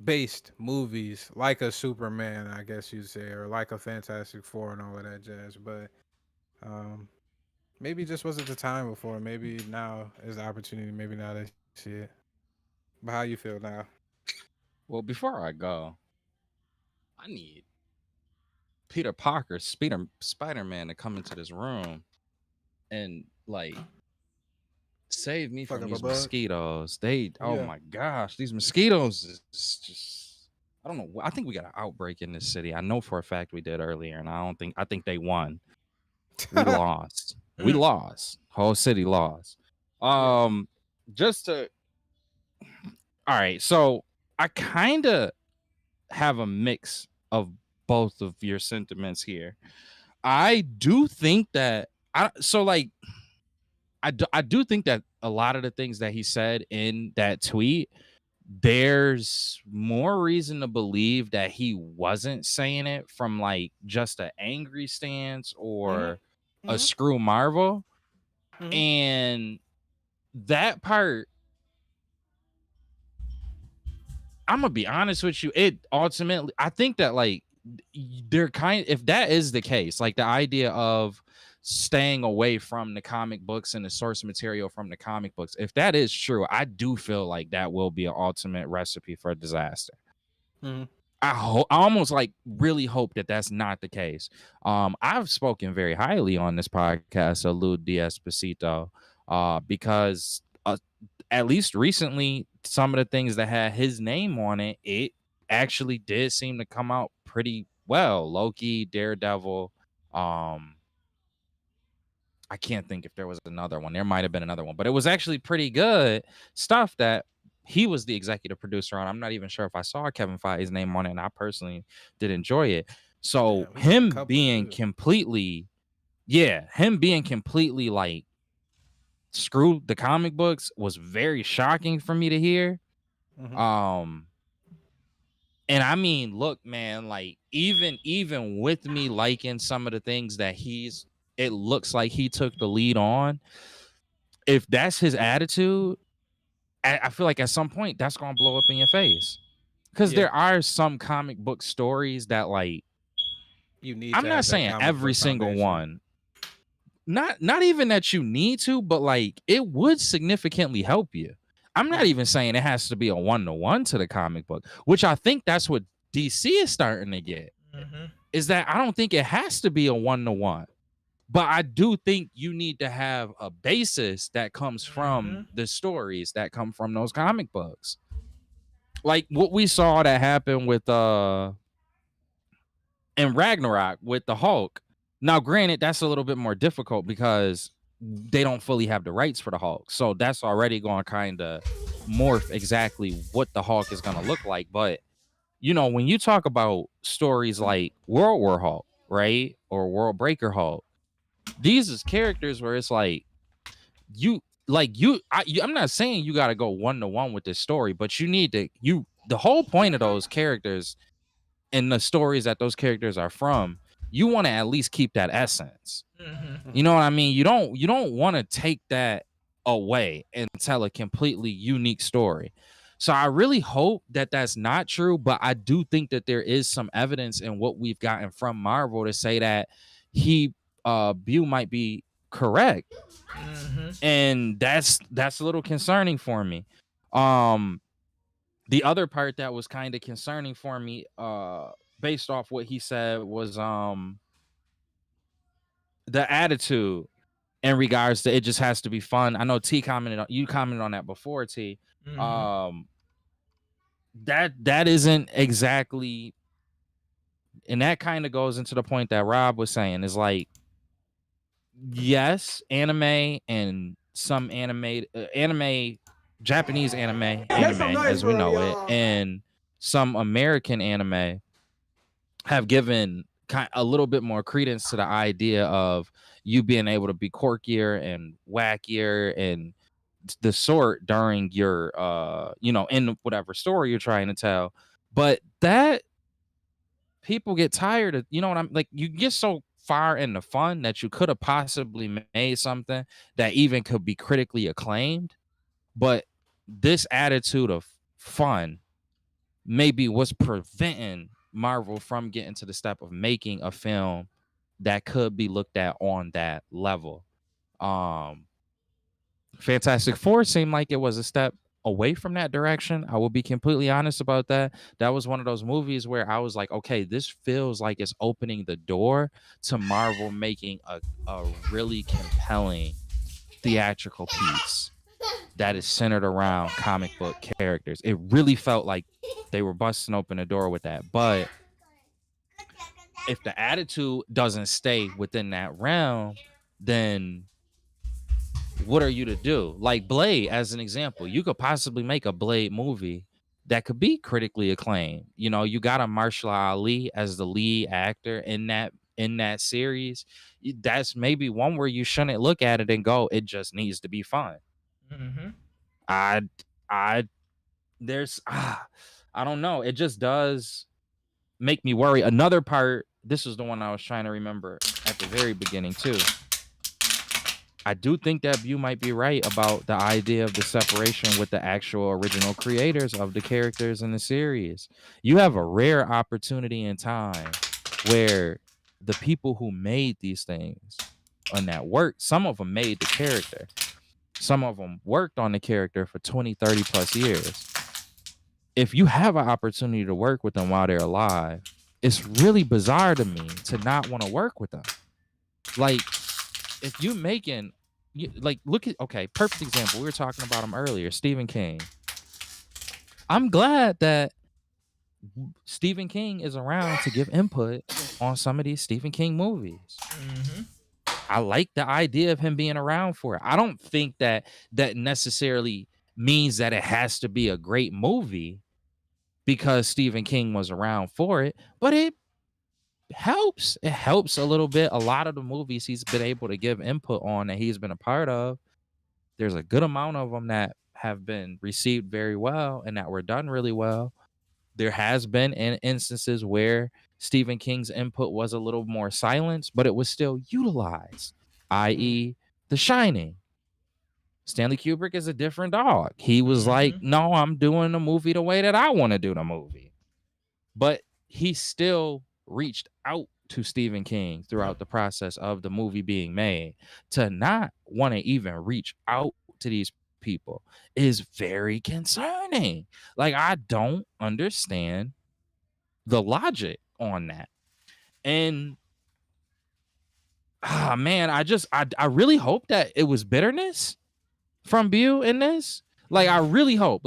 based movies like a Superman, I guess you'd say, or like a Fantastic Four and all of that jazz. But um maybe just wasn't the time before. Maybe now is the opportunity. Maybe now they see it. But how you feel now? Well, before I go, I need Peter Parker, Spider-Man to come into this room and like save me Fuck from up a these bug? mosquitoes. They oh Yeah. my gosh, these mosquitoes is just I don't know. I think we got an outbreak in this city. I know for a fact we did earlier, and I think they won. We lost. We lost. Whole city lost. Um just to all right, so I kind of have a mix of both of your sentiments here. I do think that I do think that a lot of the things that he said in that tweet, there's more reason to believe that he wasn't saying it from like just an angry stance or a Mhm. screw Marvel. Mhm. And that part, I'm gonna be honest with you. It ultimately, I think that like they're if that is the case, like the idea of staying away from the comic books and the source material from the comic books, if that is true, I do feel like that will be an ultimate recipe for disaster. Mhm. I almost like really hope that that's not the case. I've spoken very highly on this podcast of Lou D'Esposito, because at least recently, some of the things that had his name on it, it actually did seem to come out pretty well. Loki, Daredevil. I can't think if there was another one. There might have been another one, but it was actually pretty good stuff that he was the executive producer on. I'm not even sure if I saw Kevin Feige's name on it, and I personally did enjoy it. So Damn, he got a couple too. him being completely like screw the comic books was very shocking for me to hear. Mhm. Um, and I mean, look, man, like even with me liking some of the things that it looks like he took the lead on. If that's his attitude, I feel like at some point that's gonna blow up in your face. Because Yeah, there are some comic book stories that like you need I'm to not have that saying comic every book single foundation. one. Not even that you need to, but like it would significantly help you. I'm not Yeah. even saying it has to be a one-to-one to the comic book, which I think that's what DC is starting to get is that I don't think it has to be a 1-to-1. But I do think you need to have a basis that comes from the stories that come from those comic books. Like what we saw that happen with in Ragnarok with the Hulk. Now, granted, that's a little bit more difficult because they don't fully have the rights for the Hulk. So that's already going to kind of morph exactly what the Hulk is going to look like. But, you know, when you talk about stories like World War Hulk, right? Or World Breaker Hulk, these is characters where it's like, I'm not saying you got to go 1-to-1 with this story, but you need to, the whole point of those characters and the stories that those characters are from, you want to at least keep that essence. You know what I mean? You don't want to take that away and tell a completely unique story. So I really hope that that's not true, but I do think that there is some evidence in what we've gotten from Marvel to say that Bew might be correct. And that's a little concerning for me. The other part that was kind of concerning for me, based off what he said, was the attitude in regards to it just has to be fun. I know you commented on that before, T. That isn't exactly, and that kind of goes into the point that Rob was saying, is like, yes, anime and some Japanese anime as we know it, and some American anime have given a little bit more credence to the idea of you being able to be quirkier and wackier and the sort during your in whatever story you're trying to tell. But that people get tired of, you know what I'm like, you get so far into fun that you could have possibly made something that even could be critically acclaimed, but this attitude of fun maybe what's preventing Marvel from getting to the step of making a film that could be looked at on that level. Fantastic Four seemed like it was a step away from that direction. I will be completely honest about that. That was one of those movies where I was like, okay, this feels like it's opening the door to Marvel making a really compelling theatrical piece that is centered around comic book characters. It really felt like they were busting open the door with that. But if the attitude doesn't stay within that realm, then what are you to do? Like Blade, as an example, you could possibly make a Blade movie that could be critically acclaimed. You know, you got a Marshall Ali as the lead actor in that series. That's maybe one where you shouldn't look at it and go, it just needs to be fun. I don't know. It just does make me worry. Another part, this is the one I was trying to remember at the very beginning too. I do think that you might be right about the idea of the separation with the actual original creators of the characters in the series. You have a rare opportunity in time where the people who made these things on that work, some of them made the character. Some of them worked on the character for 20, 30 plus years. If you have an opportunity to work with them while they're alive, it's really bizarre to me to not want to work with them. Like, if you making, look at, okay, perfect example. We were talking about him earlier, Stephen King. I'm glad that Stephen King is around to give input on some of these Stephen King movies. I like the idea of him being around for it. I don't think that necessarily means that it has to be a great movie because Stephen King was around for it, but it helps. It helps a little bit. A lot of the movies he's been able to give input on that he's been a part of, there's a good amount of them that have been received very well and that were done really well. There has been instances where Stephen King's input was a little more silenced, but it was still utilized, i.e. The Shining. Stanley Kubrick is a different dog. He was like, no, I'm doing the movie the way that I want to do the movie. But he still reached out to Stephen King throughout the process of the movie being made. To not want to even reach out to these people is very concerning. Like, I don't understand the logic on that. And man, I really hope that it was bitterness from Bew in this. Like I really hope.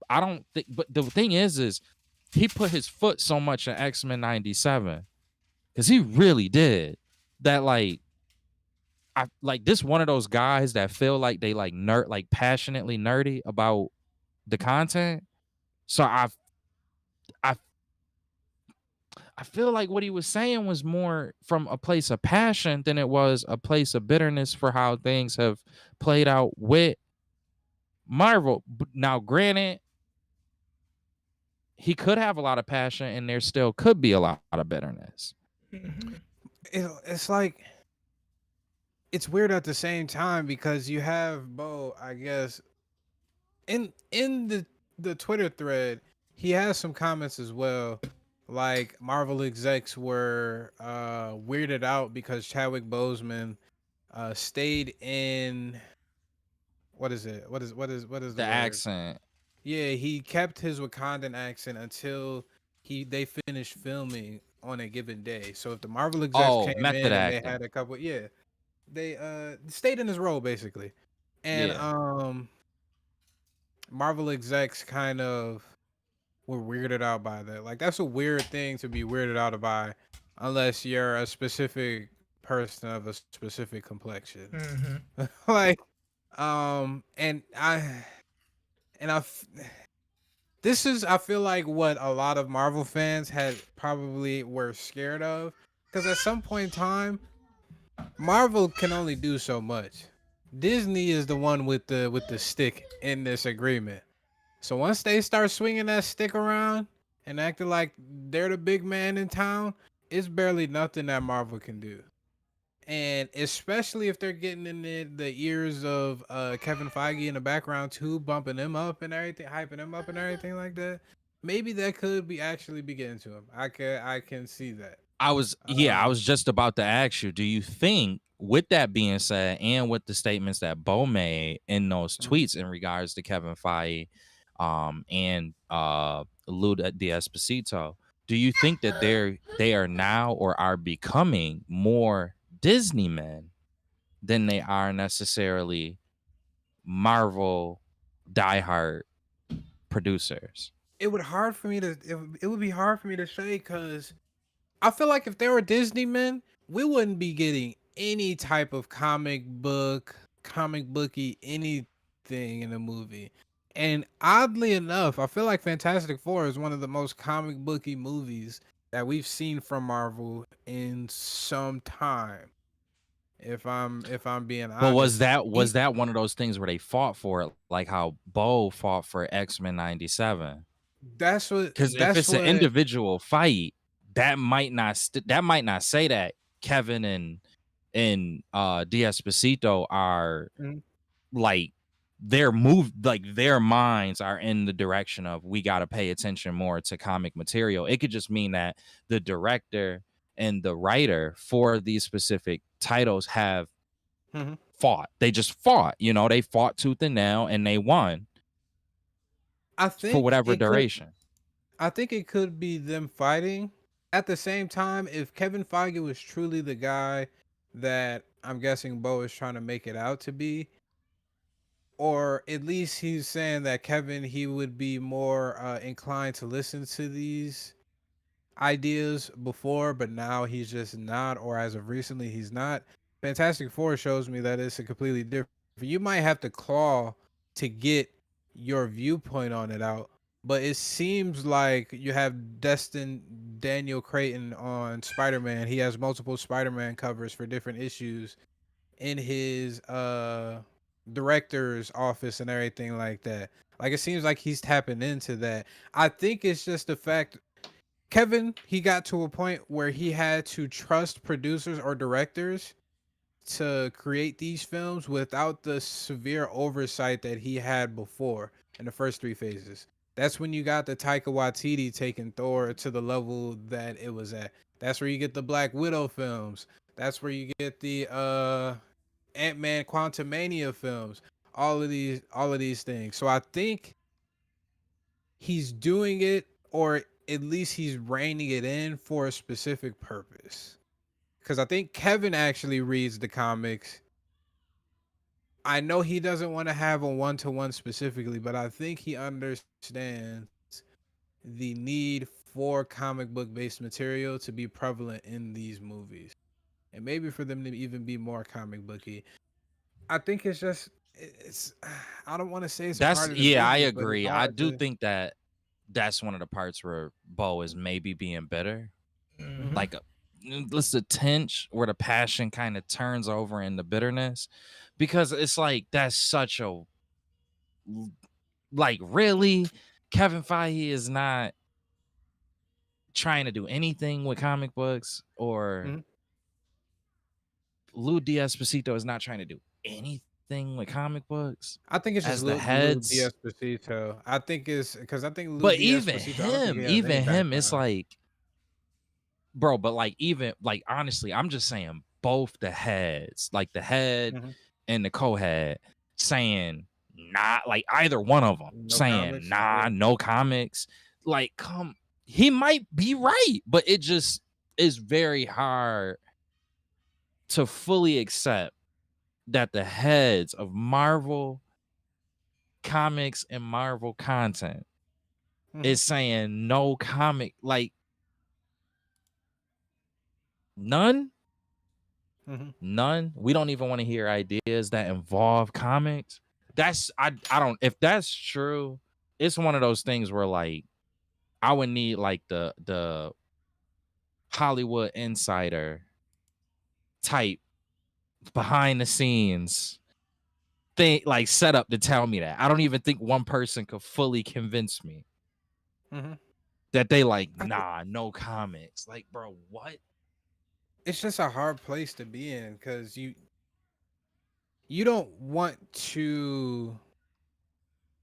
I don't think, but the thing is he put his foot so much in X-Men 97 because he really did that. Like I like this one of those guys that feel like they like nerd, like passionately nerdy about the content. So I I feel like what he was saying was more from a place of passion than it was a place of bitterness for how things have played out with Marvel. Now, granted, he could have a lot of passion and there still could be a lot of bitterness. It's like, it's weird at the same time because you have Bo, I guess, in the Twitter thread, he has some comments as well. Like Marvel execs were weirded out because Chadwick Boseman stayed in, what is it? What is the The word? accent. Yeah, he kept his Wakandan accent until they finished filming on a given day. So if the Marvel execs Oh, came method in and they acting. had a couple, they stayed in his role basically. And Yeah. Marvel execs kind of were weirded out by that. Like that's a weird thing to be weirded out by, unless you're a specific person of a specific complexion. Mm-hmm. Like, and this is, I feel like, what a lot of Marvel fans had probably were scared of, because at some point in time, Marvel can only do so much. Disney is the one with the stick in this agreement. So once they start swinging that stick around and acting like they're the big man in town, it's barely nothing that Marvel can do. And especially if they're getting in the ears of Kevin Feige in the background too, bumping him up and everything, hyping him up and everything like that, maybe that could be actually be getting to him. I can see that. I was just about to ask you, do you think, with that being said, and with the statements that Bo made in those tweets in regards to Kevin Feige and Lou D'Esposito, do you think that they are now or are becoming more Disney men than they are necessarily Marvel diehard producers? It would hard for me to it would be hard for me to say, because I feel like if they were Disney men, we wouldn't be getting any type of comic booky anything in the movie. And oddly enough, I feel like Fantastic Four is one of the most comic booky movies that we've seen from Marvel in some time. If I'm being But honest, was that one of those things where they fought for it, like how Bo fought for X-Men 97? that's what Because if that's it's an what individual fight, that might not say that Kevin and D'Esposito are Mhm. like their minds are in the direction of, we got to pay attention more to comic material. It could just mean that the director and the writer for these specific titles have Mhm. fought. They just fought, they fought tooth and nail and they won I for think whatever it could duration. I think it could be them fighting. At the same time, if Kevin Feige was truly the guy that I'm guessing Bo is trying to make it out to be, or at least he's saying that Kevin, he would be more inclined to listen to these ideas before, but now he's just not, or as of recently, he's not. Fantastic Four shows me that it's a completely different. You might have to claw to get your viewpoint on it out, but it seems like you have Destin Daniel Creighton on Spider-Man. He has multiple Spider-Man covers for different issues in his director's office and everything like that. Like it seems like he's tapping into that. I think it's just the fact Kevin, he got to a point where he had to trust producers or directors to create these films without the severe oversight that he had before in the first three phases. That's when you got the Taika Waititi taking Thor to the level that it was at. That's where you get the Black Widow films. That's where you get the Ant-Man Quantumania films. All of these things. So I think he's doing it, or at least he's reining it in for a specific purpose. Because I think Kevin actually reads the comics. I know he doesn't want to have a one-to-one specifically, but I think he understands the need for comic book based material to be prevalent in these movies. And maybe for them to even be more comic booky. I think it's just it's I don't want to say it's a That's part of the yeah, I business, but it's agree. I hard do to. think that that's one of the parts where Bo is maybe being bitter. Mhm. Mhm, Like it's a tinge where the passion kind of turns over into bitterness. Because it's like that's such a like really Kevin Feige is not trying to do anything with comic books, or mhm. Lou D'Esposito is not trying to do anything with comic books I think it's just as the Lou heads. D'Esposito. I think it's because I think Lou But D'Esposito. I don't think he has any even him, it's background. like, bro, but like even like honestly, I'm just saying both the heads, like the head Mhm. and the co-head, saying not like either one of them No saying comics. nah, Yeah. no comics. Like, come, he might be right, but it just is very hard to fully accept that the heads of Marvel comics and Marvel content Mhm, is saying no comic, like none. mhm. None. We don't even want to hear ideas that involve comics. That's I don't if that's true, it's one of those things where like I would need like the Hollywood insider type behind the scenes thing like set up to tell me that. I don't even think one person could fully convince me Mhm. that they like, I think nah, no comics. Like, bro, what? it's just a hard place to be in because you don't want to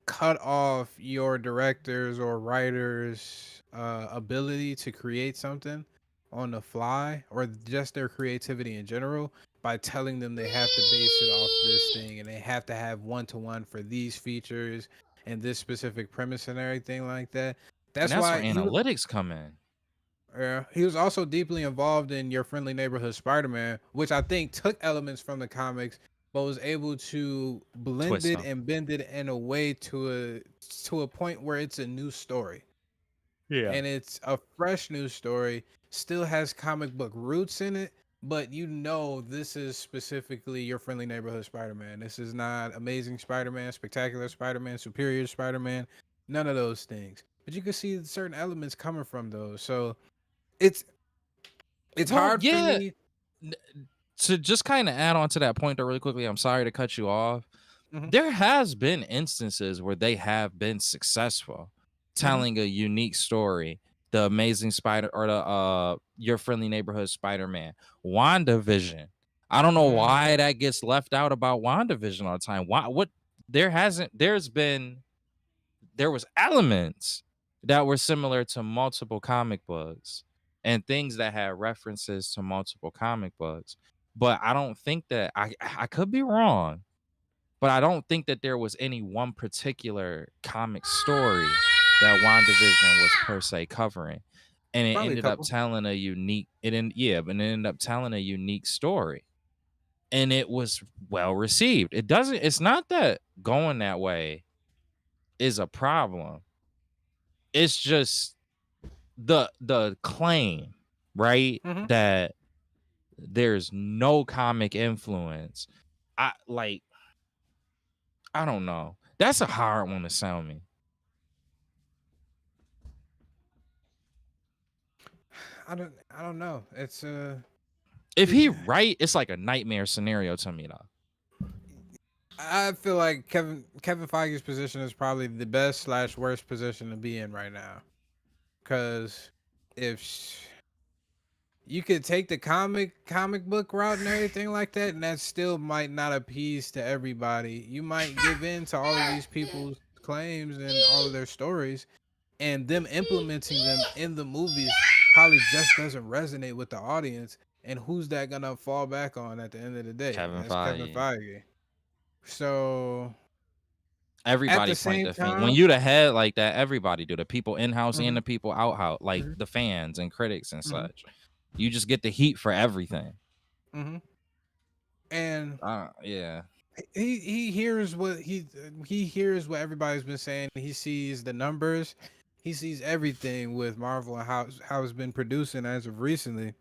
cut off your directors or writers ability to create something on the fly or just their creativity in general by telling them they have to base it off this thing and they have to have one-to-one for these features and this specific premise and everything like that. And That's that's where why analytics come in. he was also deeply involved in Your Friendly Neighborhood Spider-Man, which I think took elements from the comics, but was able to blend Twist it them. and bend it in a way to a point where it's a new story. Yeah. And it's a fresh new story, still has comic book roots in it, but you know this is specifically Your Friendly Neighborhood Spider-Man. This is not Amazing Spider-Man, Spectacular Spider-Man, Superior Spider-Man, none of those things. But you can see certain elements coming from those. So it's it's Well, hard for yeah. me. To just kind of add on to that point, though, really quickly, I'm sorry to cut you off. Mhm, There has been instances where they have been successful mhm, telling a unique story. The Amazing Spider or the Your Friendly Neighborhood Spider-Man, WandaVision. I don't know mhm, why that gets left out about WandaVision all the time. Why? What? There was elements that were similar to multiple comic books and things that had references to multiple comic books. But I don't think that I could be wrong, but I don't think that there was any one particular comic story that WandaVision was per se covering. And it probably a ended up couple. telling a unique but it ended up telling a unique story. And it was well received. It's not that going that way is a problem. It's just the claim, right? Mhm. That there's no comic influence. I like I don't know. That's a hard one to sell me. I don't know. It's If it, he right, it's like a nightmare scenario to me though. I feel like Kevin Feige's position is probably the best slash worst position to be in right now. Cause if you could take the comic book route and everything like that, and that still might not appease to everybody. You might give in to all of these people's claims and all of their stories, and them implementing them in the movies probably just doesn't resonate with the audience. And who's that gonna fall back on at the end of the day? Kevin That's Kevin Feige. Feige. So Everybody the point same the finger. When time, you the head like that, everybody do. The people in house and Mhm. the people out house, like Mhm. the fans and critics and Mhm. such. You just get the heat for everything. And Yeah. he hears what he hears what everybody's been saying. He sees the numbers, he sees everything with Marvel and how it's been producing as of recently,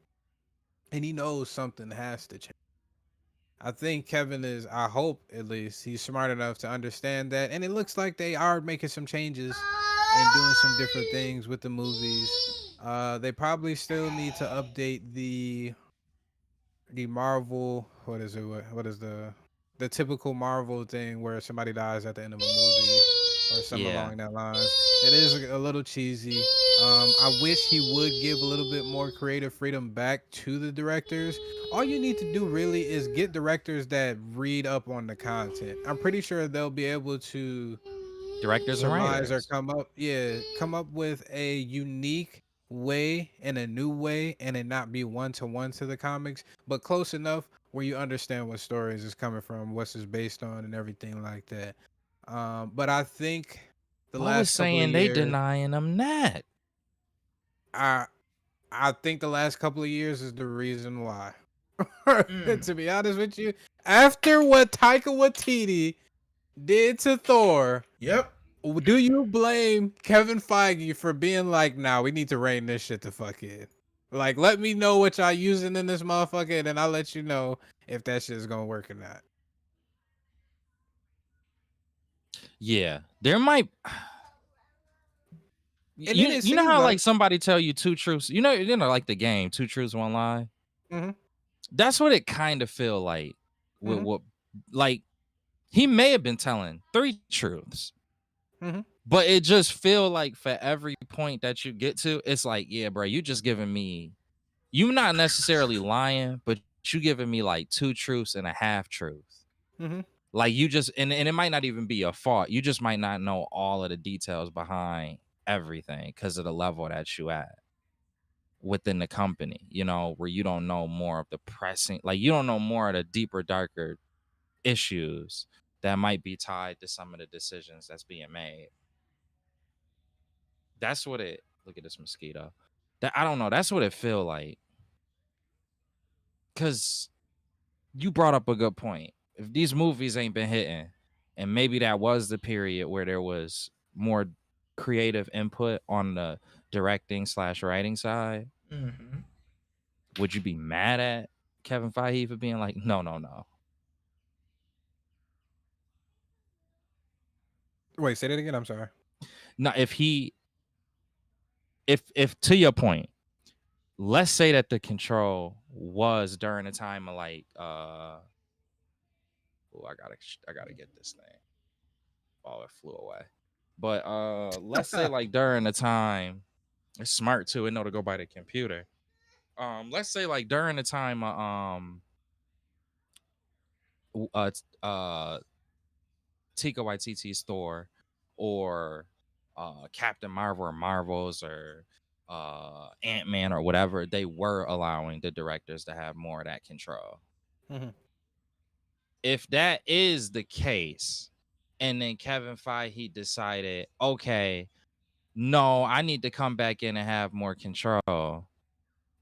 and he knows something has to change. I think Kevin is, I hope at least, he's smart enough to understand that, and it looks like they are making some changes and doing some different things with the movies. They probably still need to update the Marvel. What is it? What is the typical Marvel thing where somebody dies at the end of a movie or something Yeah. along that lines? It is a little cheesy. I wish he would give a little bit more creative freedom back to the directors. All you need to do really is get directors that read up on the content. I'm pretty sure they'll be able to Directors and surmise or writers. come up with a unique way and a new way, and it not be one to one to the comics, but close enough where you understand what stories is coming from, what's is based on, and everything like that. But I think the Bo was last couple of saying they years, denying them that. I I think the last couple of years is the reason why. Mm. To be honest with you, after what Taika Waititi did to Thor, Yep. do you blame Kevin Feige for being like, nah, we need to rein this shit the fuck in? Like, let me know what y'all using in this motherfucker, and then I'll let you know if that shit is gonna work or not. Yeah. There might And then it you know seems how like, like somebody tell you two truths. You know like the game, two truths, one lie. Mhm. That's what it kind of feel like with Mhm. what like he may have been telling three truths. Mhm. But it just feel like for every point that you get to, it's like, yeah, bro, you just giving me, you not necessarily lying, but you giving me like two truths and a half truth. Mhm. Like you just, and it might not even be a fault. You just might not know all of the details behind everything because of the level that you at within the company, you know, where you don't know more of the pressing, like you don't know more of the deeper, darker issues that might be tied to some of the decisions that's being made. That's what it. Look at this mosquito. That I don't know. That's what it feel like. Cause you brought up a good point. If these movies ain't been hitting, and maybe that was the period where there was more creative input on the directing slash writing side, Mm-hmm. would you be mad at Kevin Feige for being like, no, no, no? Wait, say that again. I'm sorry. Now, if he, if to your point, let's say that the control was during the time of like oh, I gotta get this thing. Oh, it flew away. But let's say like during the time, it's smart too, it know to go by the computer. Let's say like during the time w- uh t- uh Tika Waititi's Thor or Captain Marvel or Marvels or Ant-Man or whatever, they were allowing the directors to have more of that control. Mhm. If that is the case, and then Kevin Feige decided, okay, no, I need to come back in and have more control,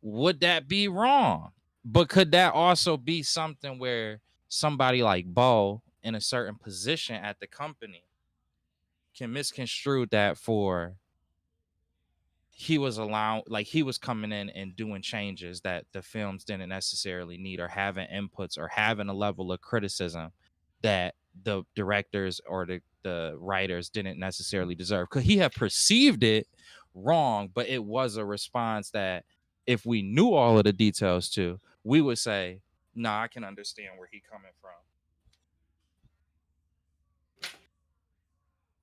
would that be wrong? But could that also be something where somebody like Bo in a certain position at the company can misconstrue that for he was allowed, like he was coming in and doing changes that the films didn't necessarily need, or having inputs or having a level of criticism that the directors or the writers didn't necessarily deserve? Could he have perceived it wrong, but it was a response that if we knew all of the details too, we would say, nah, I can understand where he coming from.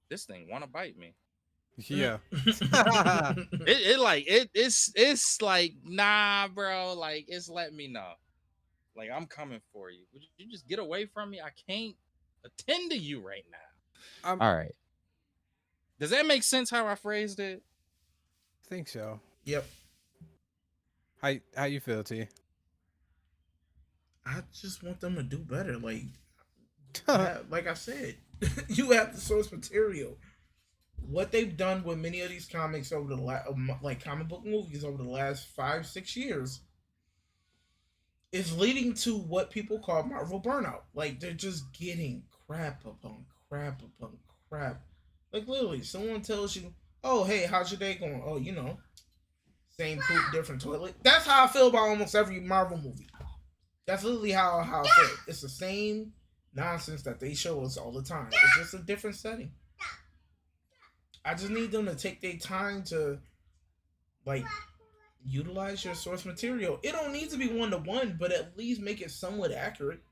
This thing want to bite me. Yeah. It's like, nah, bro, like it's letting me know, like I'm coming for you. Would you just get away from me? I can't attend to you right now. I All right, does that make sense how I phrased it? think so. Yep. How you feel, T? I just want them to do better. Like I said, You have the source material. What they've done with many of these comics over the like comic book movies over the last 5 6 years is leading to what people call Marvel burnout. Like they're just getting crap upon crap upon crap. Like literally, someone tells you, "Oh, hey, how's your day going?" "Oh, same poop, different toilet." That's how I feel about almost every Marvel movie. That's literally how I feel. It's the same nonsense that they show us all the time. It's just a different setting. I just need them to take their time to like utilize your source material. It don't need to be 1-to-1, but at least make it somewhat accurate.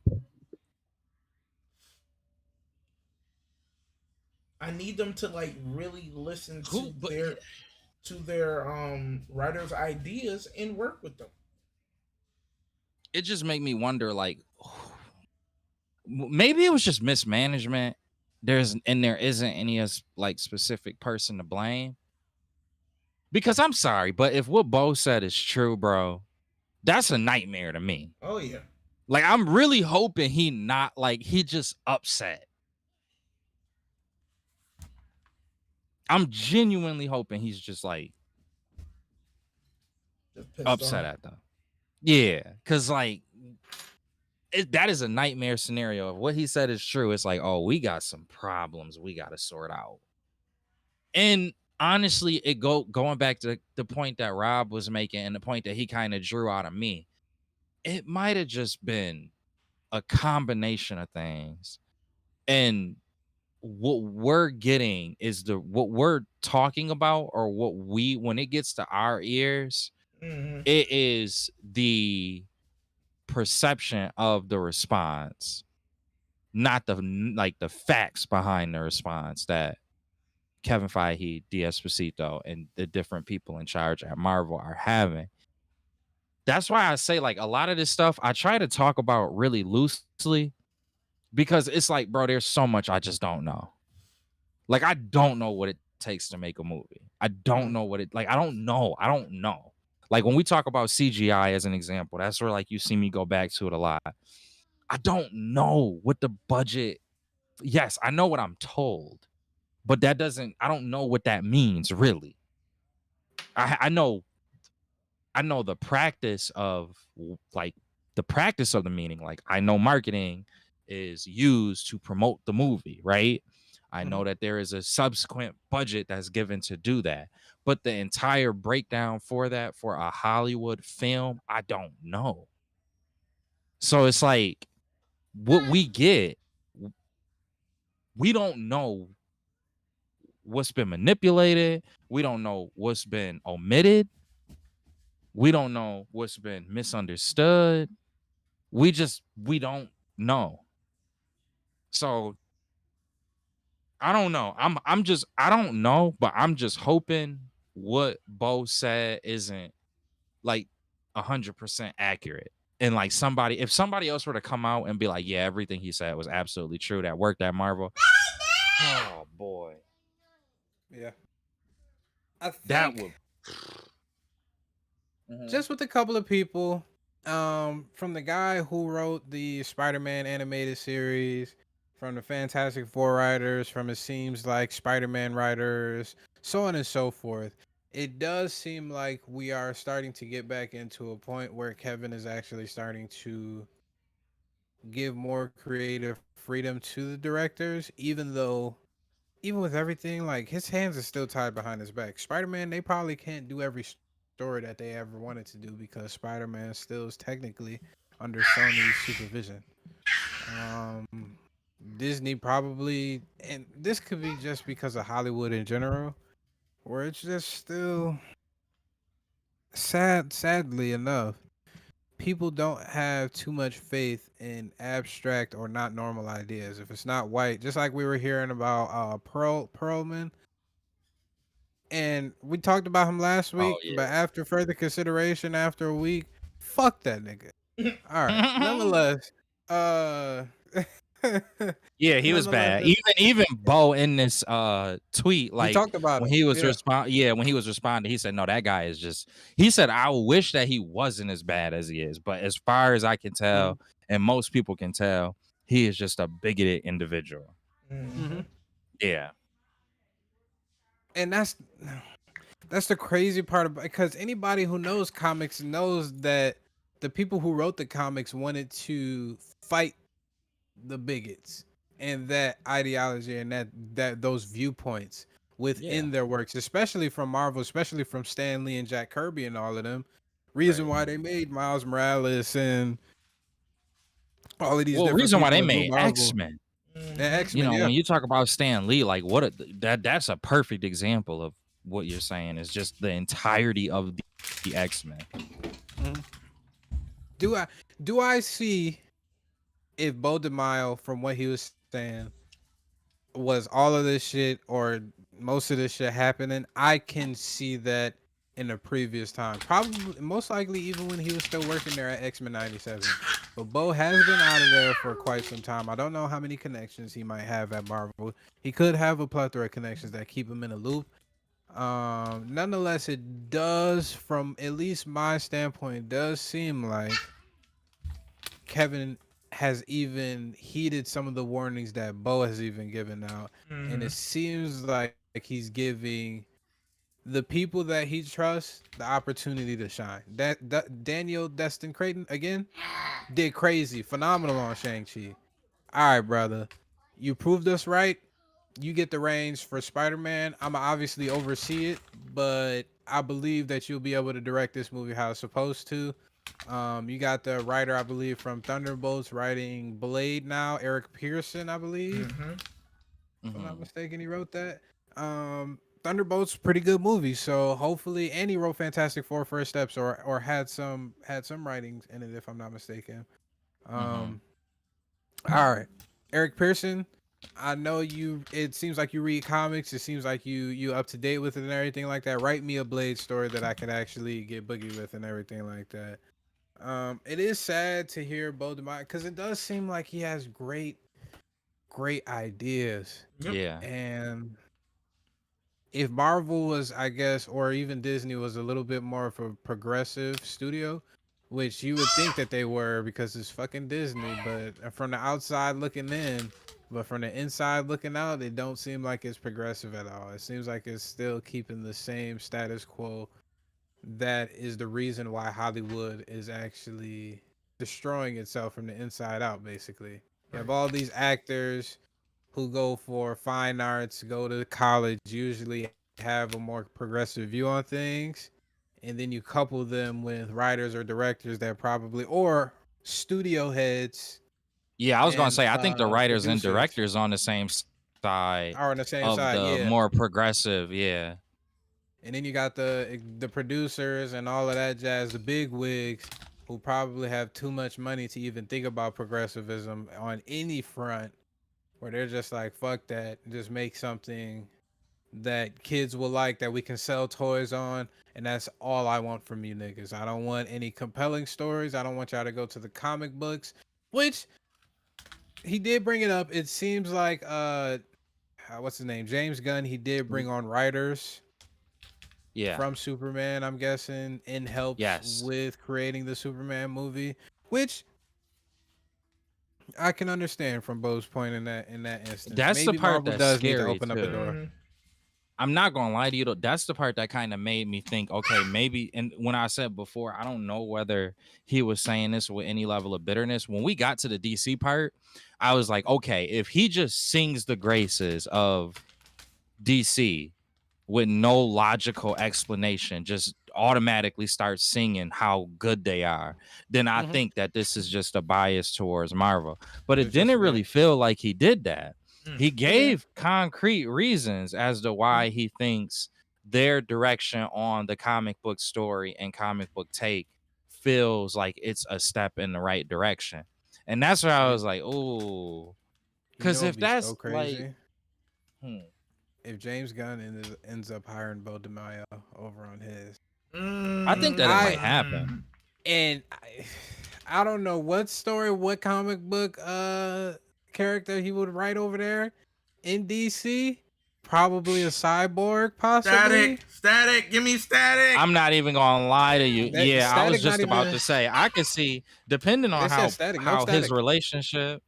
I need them to like really listen Who? to But their writers' ideas and work with them. it just make me wonder, like, maybe it was just mismanagement. There isn't any like specific person to blame. Because I'm sorry, but if what Bo said is true, bro, that's a nightmare to me. Oh yeah. Like, I'm really hoping he just upset. I'm genuinely hoping he's just like Just pissed upset off. at them. Yeah, because like that is a nightmare scenario. If what he said is true, it's like, oh, we got some problems we got to sort out. And honestly, going back to the point that Rob was making and the point that he kind of drew out of me, it might have just been a combination of things. And what we're getting is what we're talking about, or when it gets to our ears, Mm-hmm. it is the perception of the response, not the facts behind the response that Kevin Feige, D'Esposito, and the different people in charge at Marvel are having. That's why I say, like, a lot of this stuff I try to talk about really loosely, because it's like, bro, there's so much I just don't know. Like, I don't know what it takes to make a movie. I don't know I don't know. I don't know. Like, when we talk about CGI as an example, that's where like you see me go back to it a lot. I don't know what the budget. Yes, I know what I'm told, but I don't know what that means really. I know the practice of the meaning. Like, I know marketing is used to promote the movie, right? I know that there is a subsequent budget that's given to do that. But the entire breakdown for that for a Hollywood film, I don't know. So it's like what we get, we don't know what's been manipulated. We don't know what's been omitted. We don't know what's been misunderstood. We don't know. So I don't know. I don't know, but I'm just hoping what Bo said isn't like 100% accurate. And like if somebody else were to come out and be like, yeah, everything he said was absolutely true, that worked at Marvel. Oh boy. Yeah. I That think would just with a couple of people, from the guy who wrote the Spider-Man animated series, from the Fantastic Four writers, from it seems like Spider-Man writers, so on and so forth. It does seem like we are starting to get back into a point where Kevin is actually starting to give more creative freedom to the directors, even with everything, like his hands are still tied behind his back. Spider-Man, they probably can't do every story that they ever wanted to do because Spider-Man still is technically under Sony's supervision. Um, Disney probably, and this could be just because of Hollywood in general, where it's just still sadly enough, people don't have too much faith in abstract or not normal ideas. If it's not white, just like we were hearing about Perlman, and we talked about him last oh week, yeah. but after further consideration, after a week, fuck that nigga. All right. Nonetheless, Yeah, he was bad. Even Bo in this tweet, we like talked about when him. he was Yeah. when he was responding, he said, no, that guy is just, he said, I wish that he wasn't as bad as he is. But as far as I can tell, and most people can tell, he is just a bigoted individual. Mm-hmm. Yeah. And that's the crazy part about, because anybody who knows comics knows that the people who wrote the comics wanted to fight the bigots and that ideology and that those viewpoints within their works, especially from Marvel, especially from Stan Lee and Jack Kirby and all of them. Reason why they made Miles Morales and all of these different reason why people they in Blue made Marvel. X-Men. Mm-hmm. Yeah, X-Men, When you talk about Stan Lee, like that's a perfect example of what you're saying. Is just the entirety of the X-Men. Do I see if Bo DeMaio, from what he was saying, was all of this shit or most of this shit happening? I can see that in a previous time, probably most likely even when he was still working there at X-Men 97. But Bo has been out of there for quite some time. I don't know how many connections he might have at Marvel. He could have a plethora of connections that keep him in a loop. Nonetheless, it does, from at least my standpoint, it does seem like Kevin has even heeded some of the warnings that Bo has even given out. And it seems like he's giving the people that he trusts the opportunity to shine. That Daniel Destin Creighton again did crazy, phenomenal on Shang-Chi. All right, brother, you proved us right. You get the reins for Spider-Man. I'm obviously oversee it, but I believe that you'll be able to direct this movie how it's supposed to. You got the writer, I believe, from Thunderbolts writing Blade now, Eric Pearson, I believe. If I'm not mistaken, he wrote that. Thunderbolts, pretty good movie. So hopefully, and he wrote Fantastic Four First Steps, or had some writings in it, if I'm not mistaken. All right, Eric Pearson. I know you. It seems like you read comics. It seems like you up to date with it and everything like that. Write me a Blade story that I could actually get boogie with and everything like that. It is sad to hear Bo DeMaio because it does seem like he has great ideas. Yeah. And if Marvel was, I guess, or even Disney was a little bit more of a progressive studio, which you would think that they were because it's fucking Disney, but from the outside looking in, but from the inside looking out, it don't seem like it's progressive at all. It seems like it's still keeping the same status quo. That is the reason why Hollywood is actually destroying itself from the inside out, basically. You have all these actors who go for fine arts, go to college, usually have a more progressive view on things. And then you couple them with writers or directors that probably, or studio heads. Yeah, I was gonna And say I think the writers and producers directors on the same side are on the same of side, the yeah. more progressive. Yeah. And then you got the producers and all of that jazz, the big wigs, who probably have too much money to even think about progressivism on any front, where they're just like, fuck that, just make something that kids will like, that we can sell toys on, and that's all I want from you niggas. I don't want any compelling stories. I don't want y'all to go to the comic books, which he did bring it up. It seems like what's his name? James Gunn, he did bring on writers from Superman, I'm guessing, in helps with creating the Superman movie, which I can understand from Bo's point in that instance. That's Maybe the part Marvel that's does need to scary open up a door. too. I'm not gonna lie to you though. That's the part that kind of made me think, okay, maybe. And when I said before, I don't know whether he was saying this with any level of bitterness. When we got to the DC part, I was like, okay, if he just sings the graces of DC with no logical explanation, just automatically starts singing how good they are, then I think that this is just a bias towards Marvel. But it didn't really feel like he did that. He gave concrete reasons as to why he thinks their direction on the comic book story and comic book take feels like it's a step in the right direction. And that's where I was like, oh, because if that's so crazy, like, if James Gunn ends up hiring Bo DeMaio over on his, I think that it might happen. And I don't know what story, what comic book character he would write over there in DC. Probably a cyborg, possibly. Static, give me Static. I'm not even gonna lie to you. I was just about to say I could see, depending on how his relationship.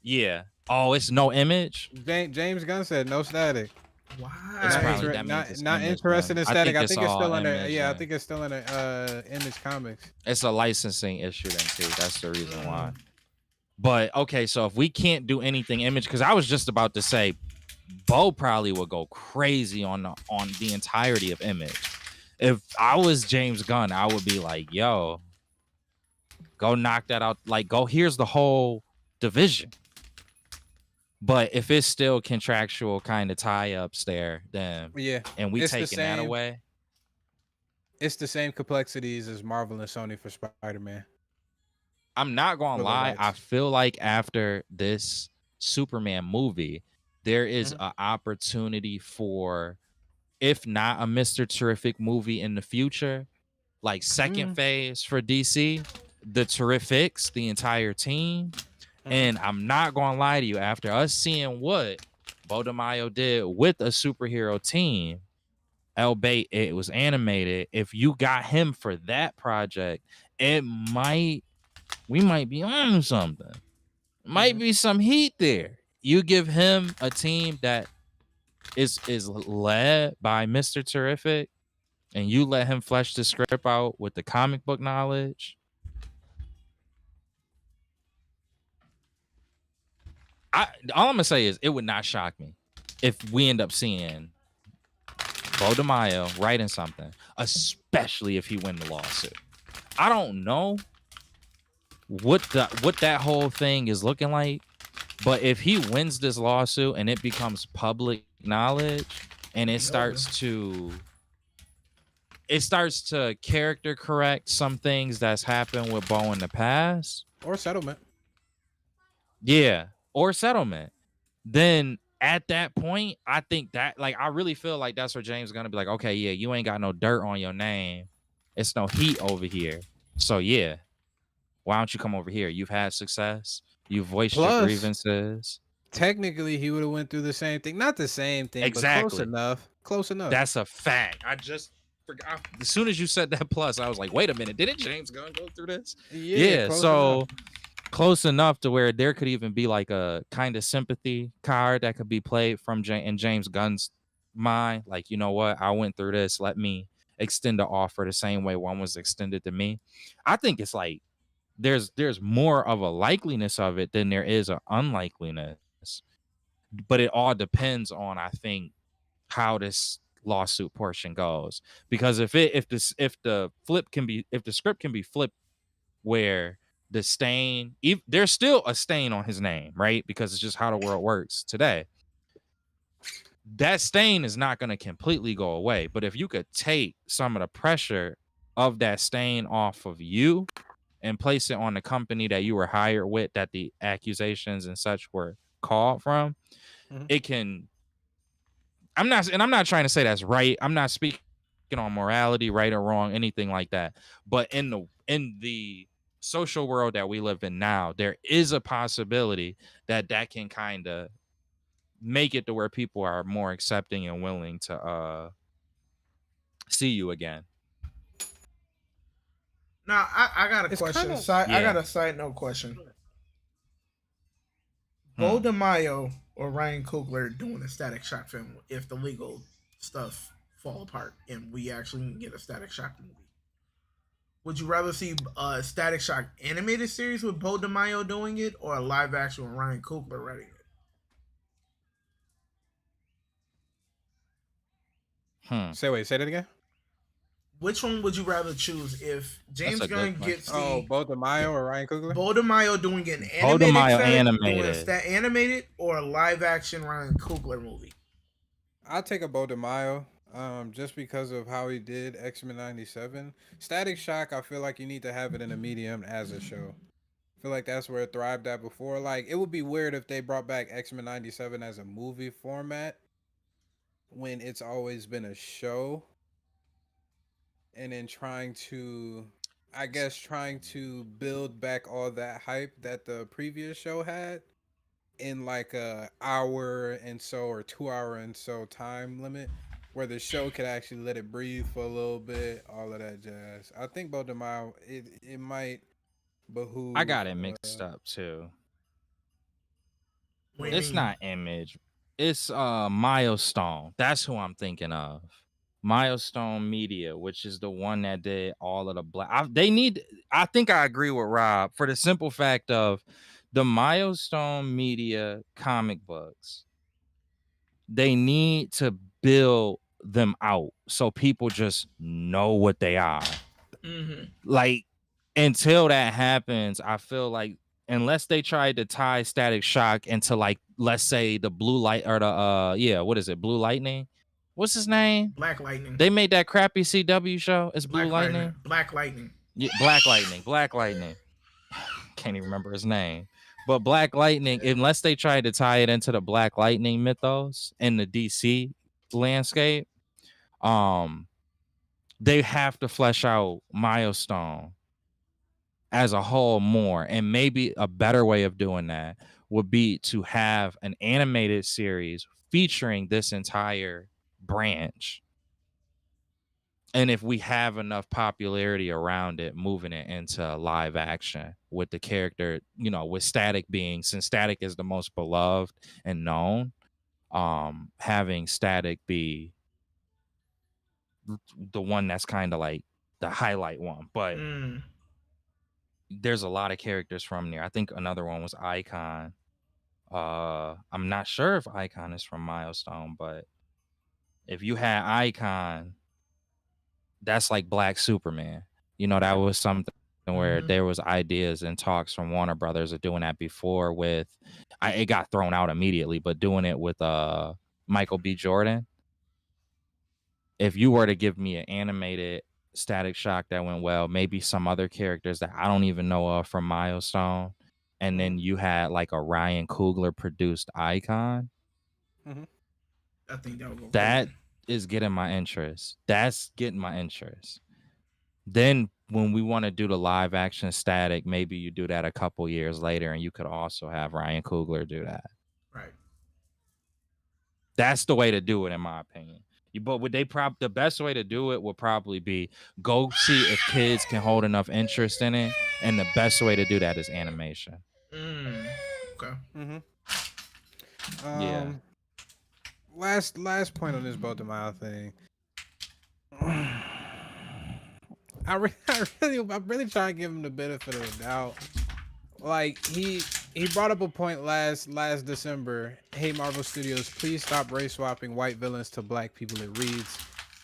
Yeah, Oh, it's no image. James Gunn said no static. It's Why? probably that means it's Not image, interested then. in I static. think I it's think it's all still under. image. Yeah, I Then. think it's still under Image Comics. It's a licensing issue then too. That's the reason why. Mm. But okay, so if we can't do anything image, because I was just about to say, Bo probably would go crazy on the entirety of image. If I was James Gunn, I would be like, yo, go knock that out. Like, go, here's the whole division. But if it's still contractual kind of tie-ups there, then Yeah, and we it's the taking that same. away. It's the same complexities as Marvel and Sony for Spider-Man. I'm not gonna For the lie. I rights. feel like after this Superman movie, there is an opportunity for, if not a Mr. Terrific movie in the future, like second phase for DC, the Terrifics, the entire team. And I'm not gonna lie to you, after us seeing what Bo DeMaio did with a superhero team, albeit it was animated, if you got him for that project, we might be on something. Might be some heat there. You give him a team that is led by Mr. Terrific, and you let him flesh the script out with the comic book knowledge. All I'm gonna say is it would not shock me if we end up seeing Bo DeMaio writing something, especially if he win the lawsuit. I don't know what that whole thing is looking like, but if he wins this lawsuit and it becomes public knowledge and it starts to character correct some things that's happened with Bo in the past, Or settlement. yeah, or settlement, then at that point, I think that, like, I really feel like that's where James is gonna be like, okay, yeah, you ain't got no dirt on your name. It's no heat over here. So yeah, why don't you come over here? You've had success. You've voiced your Plus, grievances. Technically, he would have went through the same thing. Not the same thing, but close Exactly. enough. Close enough. That's a fact. I just forgot. As soon as you said that plus, I was like, wait a minute, didn't James Gunn go through this? Yeah, close so enough. close enough to where there could even be like a kind of sympathy card that could be played from in James Gunn's mind. Like, you know what? I went through this. Let me extend the offer the same way one was extended to me. I think it's like there's more of a likeliness of it than there is an unlikeliness. But it all depends on, I think, how this lawsuit portion goes. Because if the script can be flipped where the stain, there's still a stain on his name, right? Because it's just how the world works today. That stain is not going to completely go away. But if you could take some of the pressure of that stain off of you and place it on the company that you were hired with, that the accusations and such were called from, it can. I'm not trying to say that's right. I'm not speaking on morality, right or wrong, anything like that. But in the social world that we live in now, there is a possibility that can kind of make it to where people are more accepting and willing to see you again. Now, I got a question. I got a side note question. Bo DeMaio or Ryan Coogler doing a Static Shock film if the legal stuff fall apart and we actually get a Static Shock movie? Would you rather see a Static Shock animated series with Bo DeMaio doing it or a live action with Ryan Coogler writing it? Say that again. Which one would you rather choose if James Gunn gets the Bo DeMaio or Ryan Coogler? Bo DeMaio doing an animated, animated or a live action Ryan Coogler movie? I'll take a Bo DeMaio, just because of how he did X-Men '97. Static Shock, I feel like you need to have it in a medium as a show. I feel like that's where it thrived at before. Like, it would be weird if they brought back X-Men '97 as a movie format when it's always been a show. And then trying to build back all that hype that the previous show had in like a hour and so or 2 hour and so time limit, where the show could actually let it breathe for a little bit, all of that jazz. I think Bo DeMaio, it might behoove. I got it mixed up too. What do you It's mean? not Image. It's Milestone. That's who I'm thinking of. Milestone Media, which is the one that did all of the black. I think I agree with Rob for the simple fact of the Milestone Media comic books. They need to build them out so people just know what they are. Mm-hmm. Like until that happens, I feel like unless they tried to tie Static Shock into like let's say the Blue Light or the what is it, Blue Lightning? What's his name? Black Lightning. They made that crappy CW show. It's Blue Black Lightning. Black Lightning. Yeah, Black Lightning. Black Lightning. Can't even remember his name. But Black Lightning, unless they tried to tie it into the Black Lightning mythos in the DC landscape, they have to flesh out Milestone as a whole more. And maybe a better way of doing that would be to have an animated series featuring this entire branch. And if we have enough popularity around it, moving it into live action with the character, with Static being, since Static is the most beloved and known, having Static be the one that's kind of like the highlight one. But there's a lot of characters from there. I think another one was Icon. I'm not sure if Icon is from Milestone, but if you had Icon, that's like Black Superman. That was something where there was ideas and talks from Warner Brothers of doing that before with it got thrown out immediately, but doing it with Michael B. Jordan. If you were to give me an animated Static Shock that went well, maybe some other characters that I don't even know of from Milestone, and then you had like a Ryan Coogler produced Icon. I think that would go That crazy. is getting my interest. That's getting my interest. Then when we want to do the live action Static, maybe you do that a couple years later, and you could also have Ryan Coogler do that. Right. That's the way to do it, in my opinion. But would the best way to do it would probably be go see if kids can hold enough interest in it, and the best way to do that is animation. Okay. Yeah. Last point on this Boat to Mile thing. I'm really trying to give him the benefit of the doubt. Like he brought up a point last December. Hey, Marvel Studios, please stop race swapping white villains to black people. It reads,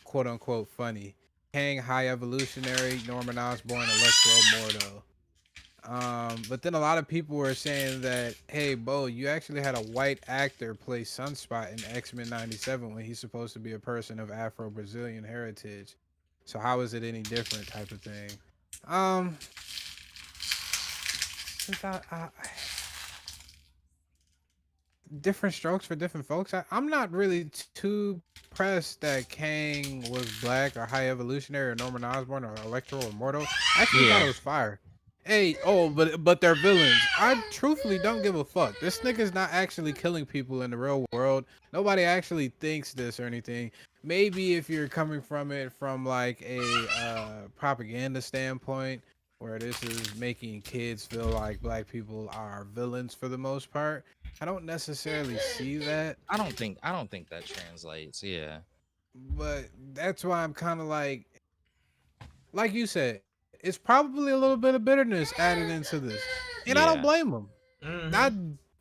quote unquote, funny. Kang, High Evolutionary, Norman Osborn, Electro, Mordo. But then a lot of people were saying that, hey, Bo, you actually had a white actor play Sunspot in X-Men 97 when he's supposed to be a person of Afro-Brazilian heritage. So how is it any different, type of thing? Different strokes for different folks. I'm not really too pressed that Kang was black or High Evolutionary or Norman Osborn or Electro or Mordo. I actually thought it was fire. Hey, but they're villains. I truthfully don't give a fuck. This nigga's not actually killing people in the real world. Nobody actually thinks this or anything. Maybe if you're coming from it from like a propaganda standpoint, where this is making kids feel like black people are villains for the most part. I don't necessarily see that. I don't think that translates. Yeah. But that's why I'm kind of like you said, it's probably a little bit of bitterness added into this. And I don't blame him.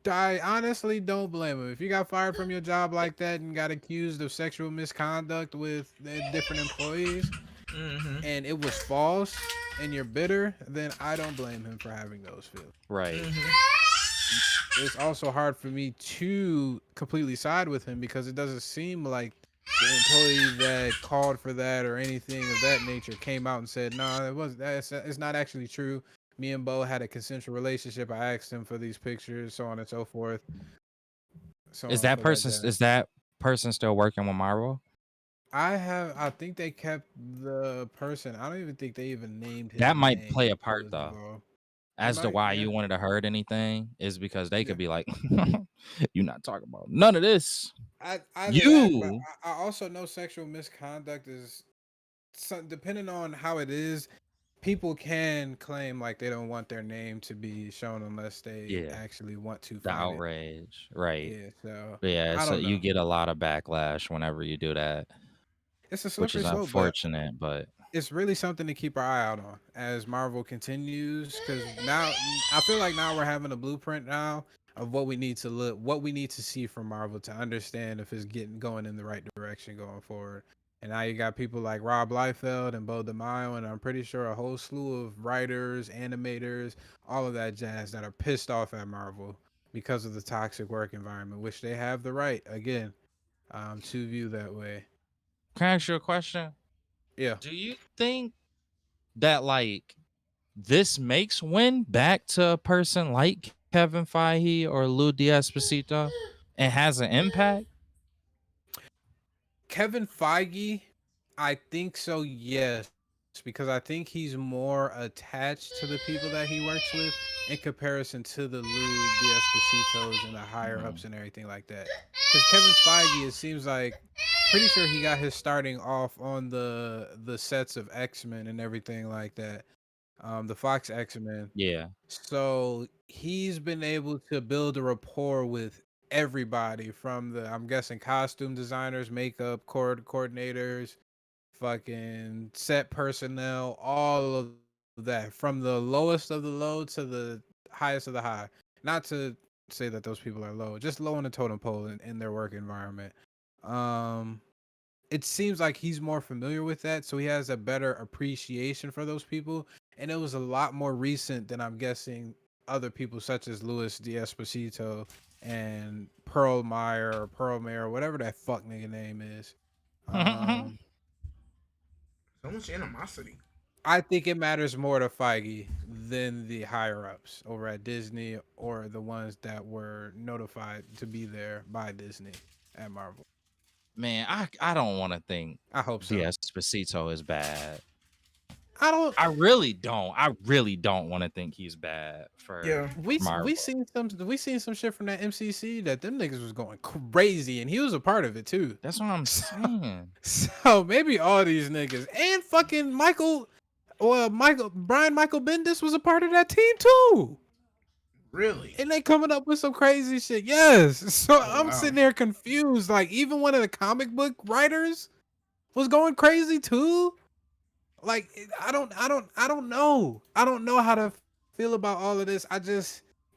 I honestly don't blame him. If you got fired from your job like that and got accused of sexual misconduct with different employees and it was false and you're bitter, then I don't blame him for having those feelings. Right. It's also hard for me to completely side with him because it doesn't seem like the employee that called for that or anything of that nature came out and said, no, it's not actually true. Me and Bo had a consensual relationship. I asked him for these pictures, so on and so forth. Is that person still working with Marvel? I think they kept the person. I don't even think they even named his That might name. play a part though. As to why you wanted to hurt anything is because they could be like, you're not talking about none of this. I also know sexual misconduct is depending on how it is. people can claim like they don't want their name to be shown unless they Yeah, actually want to the fight it. outrage, right? Yeah, so Yeah, I so don't you know. get a lot of backlash whenever you do that, It's a which slippery is slope, but unfortunate. But it's really something to keep our eye out on as Marvel continues. Because now I feel like now we're having a blueprint now of what we need to look, what we need to see from Marvel to understand if it's getting going in the right direction going forward. And now you got people like Rob Liefeld and Bo DeMaio, and I'm pretty sure a whole slew of writers, animators, all of that jazz that are pissed off at Marvel because of the toxic work environment, which they have the right again to view that way. can I ask you a question? Yeah. Do you think that like this makes Win back to a person like Kevin Feige or Lou D'Esposito and has an impact? Kevin Feige, I think so, yes. Because I think he's more attached to the people that he works with in comparison to the Lou D'Espositos and the higher ups and everything like that. Because Kevin Feige, it seems like pretty sure he got his starting off on the sets of X-Men and everything like that. The Fox X-Men. Yeah. So he's been able to build a rapport with everybody from the, I'm guessing, costume designers, makeup coordinators, fucking set personnel, all of that, from the lowest of the low to the highest of the high. Not to say that those people are low, just low on the totem pole in their work environment. Um, it seems like he's more familiar with that, so he has a better appreciation for those people. And it was a lot more recent than I'm guessing other people such as Louis D'Esposito and Pearl Meyer or Pearl Mayer, whatever that fuck nigga name is. Um, So much animosity. I think it matters more to Feige than the higher ups over at Disney or the ones that were notified to be there by Disney at Marvel. Man, I don't want to think I hope so. D'Esposito is bad. I don't. I really don't. I really don't want to think he's bad for Yeah. Marvel. We seen some shit from that MCC that them niggas was going crazy, and he was a part of it too. That's what I'm saying. So maybe all these niggas and fucking Brian Michael Bendis was a part of that team too. Really? And they coming up with some crazy shit. Yes. So I'm wow. sitting there confused. Like even one of the comic book writers was going crazy too. Like I don't know. I don't know how to feel about all of this.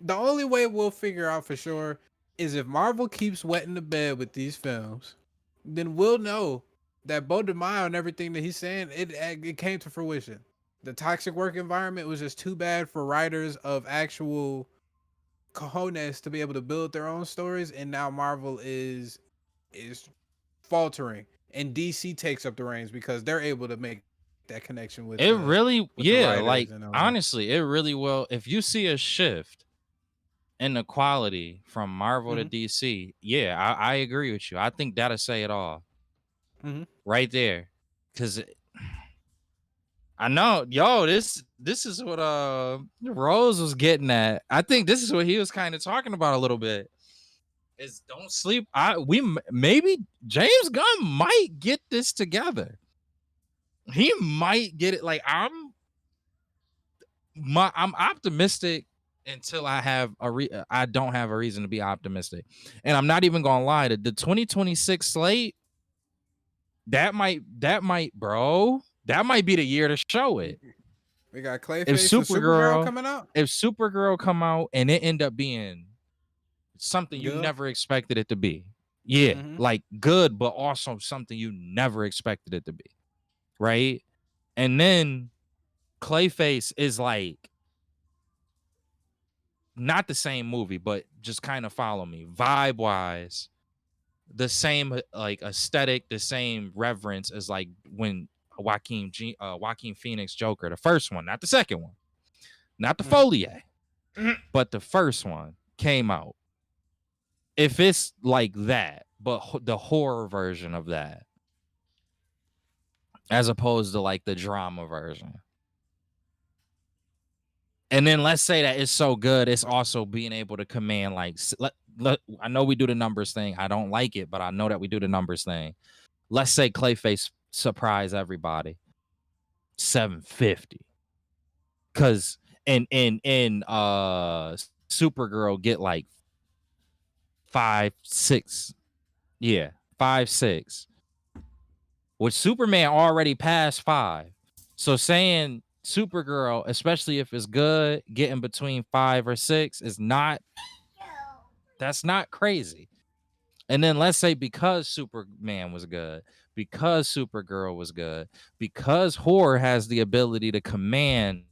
The only way we'll figure out for sure is if Marvel keeps wetting the bed with these films, then we'll know that Bo DeMaio and everything that he's saying, it came to fruition. The toxic work environment was just too bad for writers of actual cojones to be able to build their own stories, and now Marvel is faltering, and DC takes up the reins because they're able to make that connection with It really, with the yeah, writers like and all that. honestly, it really will. If you see a shift in the quality from Marvel to DC, yeah, I agree with you. I think that'll say it all right there. Cause I know, yo, this is what Rose was getting at. I think this is what he was kind of talking about a little bit. Is don't sleep. Maybe James Gunn might get this together. He might get it. Like I'm optimistic until I don't have a reason to be optimistic. And I'm not even gonna lie, the 2026 slate, that might be the year to show it. We got Clayface If and Supergirl coming out. If Supergirl come out and it end up being something you Good. never expected it to be. Yeah, like good, but also something you never expected it to be. Right? And then Clayface is like not the same movie, but just kind of follow me. Vibe wise, the same like aesthetic, the same reverence as like when Joaquin Phoenix Joker, the first one, not the second one, not the Folier, but the first one came out. If it's like that, but the horror version of that, as opposed to like the drama version. And then let's say that it's so good, it's also being able to command like, I know we do the numbers thing. I don't like it, but I know that we do the numbers thing. Let's say Clayface surprise everybody. 750. Cause in Supergirl get like 5, 6. Yeah, 5, 6. Which Superman already passed 5. So saying Supergirl, especially if it's good, getting between 5 or 6 is not, that's not crazy. And then let's say because Superman was good, because Supergirl was good, because horror has the ability to command.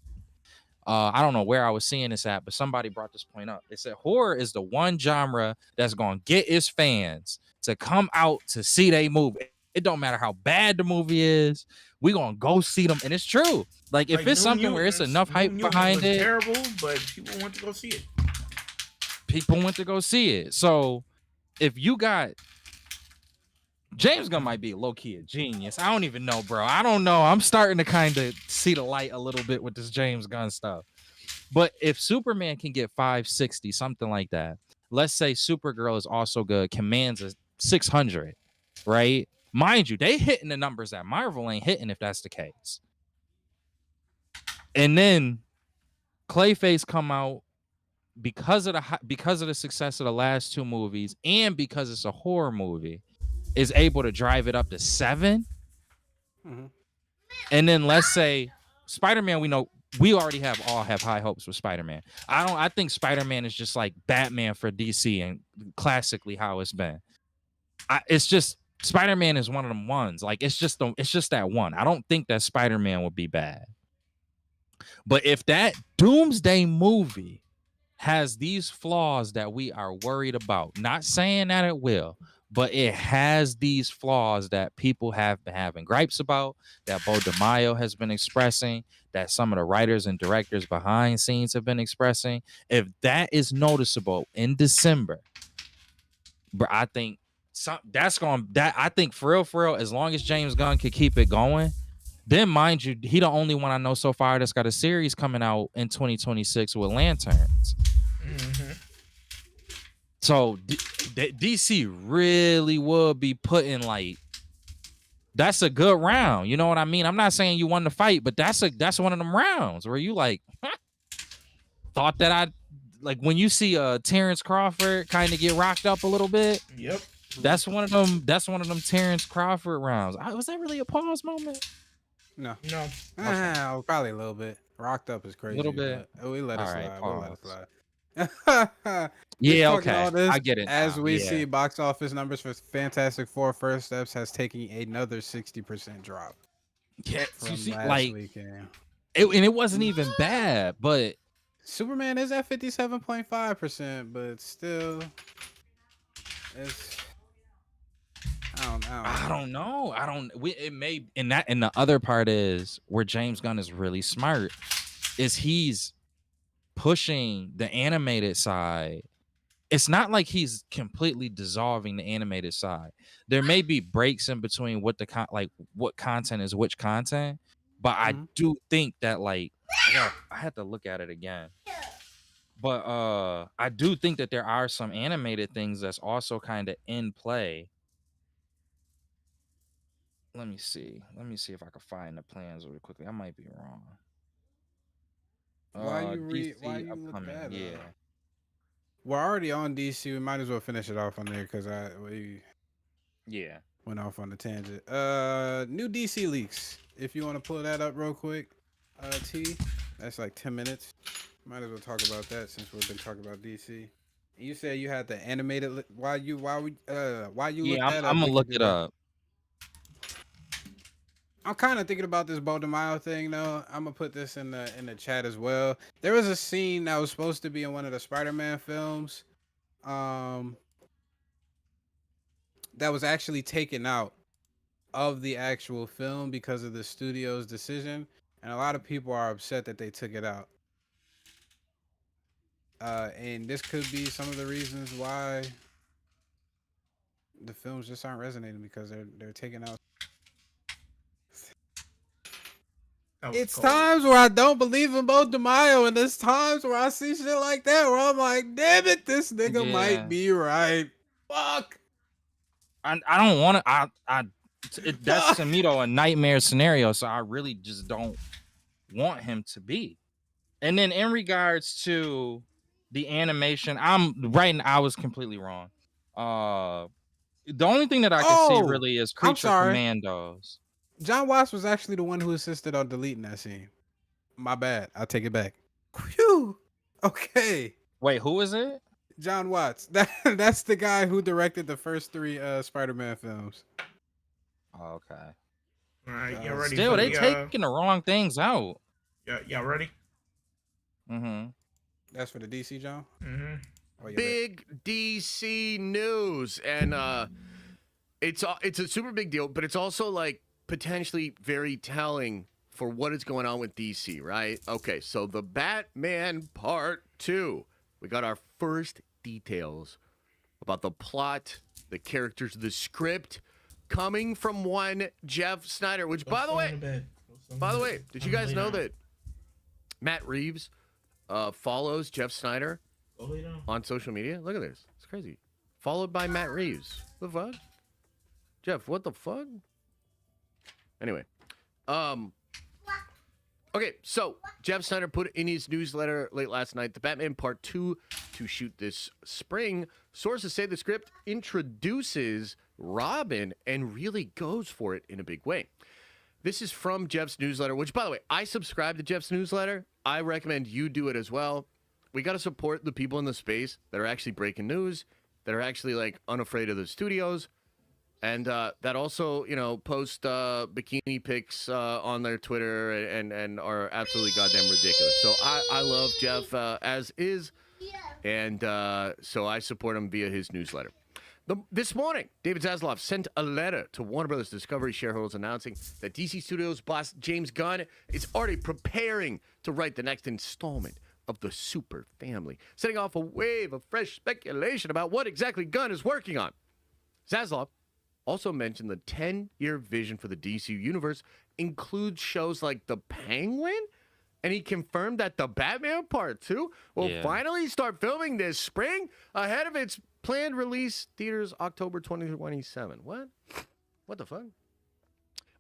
I don't know where I was seeing this at, but somebody brought this point up. They said horror is the one genre that's gonna get its fans to come out to see they movie. It don't matter how bad the movie is, we gonna go see them, and it's true. Like if it's something where it's enough hype behind it, terrible, but people want to go see it. people went to go see it. So if you got James Gunn might be low-key a genius. I don't even know, bro. I don't know. I'm starting to kind of see the light a little bit with this James Gunn stuff. But if Superman can get 560, something like that, let's say Supergirl is also good, commands a 600, right? Mind you, they hitting the numbers that Marvel ain't hitting if that's the case. And then Clayface come out because of the success of the last 2 movies and because it's a horror movie, is able to drive it up to 7. Mhm. And then let's say Spider-Man, we know we already all have high hopes with Spider-Man. I think Spider-Man is just like Batman for DC and classically how it's been. It's just Spider-Man is one of them ones. Like it's just that one. I don't think that Spider-Man would be bad. But if that Doomsday movie has these flaws that we are worried about, not saying that it will, but it has these flaws that people have been having gripes about, that Bo DeMaio has been expressing, that some of the writers and directors behind scenes have been expressing. If that is noticeable in December, but I think I think for real, as long as James Gunn could keep it going, then mind you, he the only one I know so far that's got a series coming out in 2026 with Lanterns. Mm-hmm. So DC really would be putting like, that's a good round. You know what I mean? I'm not saying you won the fight, but that's one of them rounds where you like thought that I like when you see Terrence Crawford kind of get rocked up a little bit. Yep. That's one of them Terrence Crawford rounds. Was that really a pause moment? No. Okay. Probably a little bit. Rocked up is crazy. Little bit. We let it All right, slide. We'll let it pause. slide. Yeah, Just talking okay. all this, I get it as now, we yeah. see, box office numbers for Fantastic Four First Steps has taken another 60% drop Yeah, from you see, last like weekend. it wasn't even bad, but Superman is at 57.5%, but still, it's I don't know. It may, and the other part is where James Gunn is really smart is he's pushing the animated side. It's not like he's completely dissolving the animated side. There may be breaks in between what what content is which content, but I do think that like I had to look at it again. But I do think that there are some animated things that's also kind of in play. Let me see if I can find the plans really quickly. I might be wrong. Why you DC look upcoming, that yeah. up? We're already on DC. We might as well finish it off on there because we went off on a tangent. New DC leaks. If you want to pull that up real quick, T. That's like 10 minutes. Might as well talk about that since we've been talking about DC. You said you had the animated. Why you look that up? I'm gonna look it up. I'm kind of thinking about this Bo DeMaio thing though. I'm gonna put this in the chat as well. There was a scene that was supposed to be in one of the Spider-Man films, that was actually taken out of the actual film because of the studio's decision, and a lot of people are upset that they took it out. And this could be some of the reasons why the films just aren't resonating because they're taking out. It's cold. times where I don't believe in Bo DeMaio, and there's times where I see shit like that where I'm like, damn it, this nigga might be right. Fuck. I don't want to. That's to me though a nightmare scenario. So I really just don't want him to be. And then in regards to the animation, I was completely wrong. The only thing that I can see Oh, really is I'm Creature sorry. Commandos. John Watts was actually the one who insisted on deleting that scene. My bad. I take it back. Phew. Okay. Wait, who is it? John Watts. That's the guy who directed the first 3 Spider-Man films. Okay. All right, y'all ready Still, for they the taking the wrong things out. y'all ready? Mm-hmm. That's for the DC, John? Mm-hmm. Oh, yeah, Big DC news, and it's a super big deal, but it's also like potentially very telling for what is going on with DC, right? Okay, so the Batman Part 2. We got our first details about the plot, the characters, the script coming from one Jeff Snyder, which by the way, did you guys know that Matt Reeves follows Jeff Snyder on social media? Look at this. It's crazy. Followed by Matt Reeves. What the fuck? Jeff, what the fuck? Anyway. Okay, so Jeff Snyder put in his newsletter late last night the Batman Part 2 to shoot this spring. Sources say the script introduces Robin and really goes for it in a big way. This is from Jeff's newsletter, which, by the way, I subscribe to Jeff's newsletter. I recommend you do it as well. We got to support the people in the space that are actually breaking news, that are actually, like, unafraid of the studios, and that also, you know, post bikini pics on their Twitter and are absolutely goddamn ridiculous. So I love Jeff as is, and so I support him via his newsletter. This morning, David Zaslav sent a letter to Warner Brothers Discovery shareholders announcing that DC Studios boss James Gunn is already preparing to write the next installment of the Super Family, setting off a wave of fresh speculation about what exactly Gunn is working on. Zaslav also mentioned the 10-year vision for the DC universe includes shows like The Penguin, and he confirmed that the Batman Part 2 will finally start filming this spring ahead of its planned release, theaters October 2027. What? What the fuck?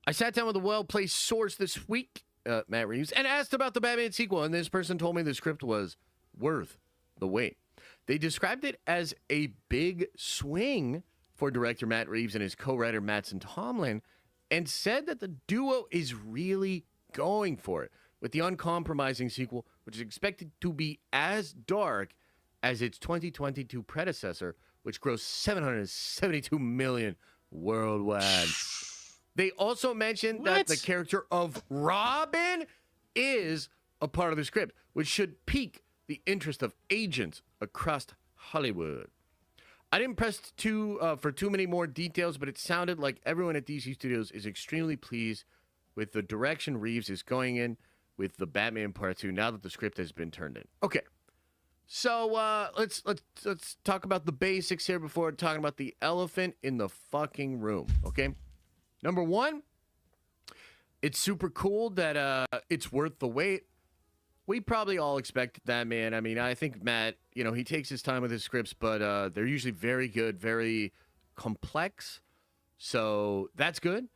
I sat down with a well-placed source this week, Matt Reeves, and asked about the Batman sequel, and this person told me the script was worth the wait. They described it as a big swing for director Matt Reeves and his co-writer Mattson Tomlin, and said that the duo is really going for it with the uncompromising sequel, which is expected to be as dark as its 2022 predecessor, which grossed $772 million worldwide. They also mentioned that the character of Robin is a part of the script, which should pique the interest of agents across Hollywood. I didn't press for too many more details, but it sounded like everyone at DC Studios is extremely pleased with the direction Reeves is going in with the Batman Part 2 now that the script has been turned in. Okay. So let's talk about the basics here before talking about the elephant in the fucking room, okay? Number one, it's super cool that it's worth the wait. We probably all expected that, man. I mean, I think Matt, you know, he takes his time with his scripts, but they're usually very good, very complex. So that's good.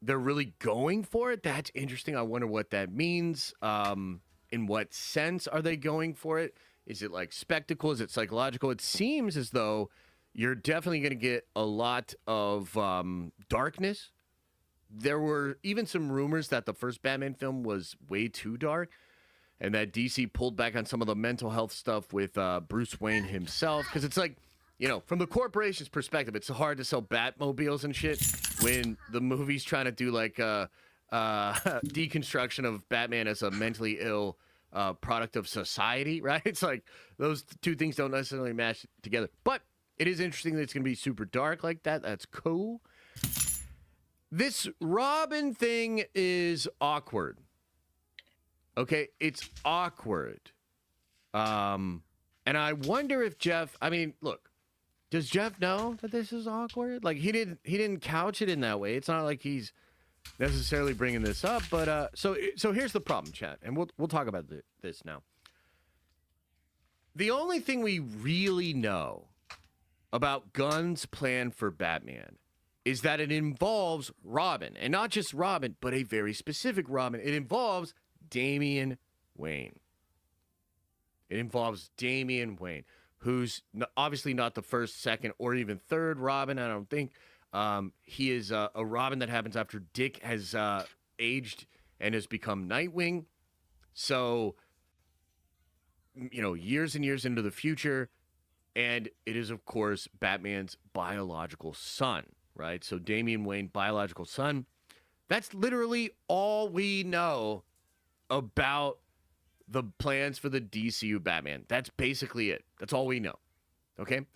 They're really going for it. That's interesting. I wonder what that means. In what sense are they going for it? Is it like spectacle? Is it psychological? It seems as though you're definitely going to get a lot of darkness. There were even some rumors that the first Batman film was way too dark and that DC pulled back on some of the mental health stuff with Bruce Wayne himself. Because it's like, you know, from the corporation's perspective, it's hard to sell Batmobiles and shit when the movie's trying to do like a deconstruction of Batman as a mentally ill product of society, right? It's like those two things don't necessarily match together. But it is interesting that it's going to be super dark like that. That's cool. This Robin thing is awkward. Okay, it's awkward. And I wonder if Jeff, I mean, look, does Jeff know that this is awkward? Like he didn't couch it in that way. It's not like he's necessarily bringing this up, but so here's the problem, chat, and we'll talk about this now. The only thing we really know about Gunn's plan for Batman is that it involves Robin, and not just Robin, but a very specific Robin. It involves Damian Wayne. It involves Damian Wayne, who's obviously not the first, second, or even third Robin, I don't think. He is a Robin that happens after Dick has aged and has become Nightwing. So, years and years into the future. And it is, of course, Batman's biological son, right? So Damian Wayne, biological son. That's literally all we know about the plans for the DCU Batman. That's basically it. That's all we know. Okay?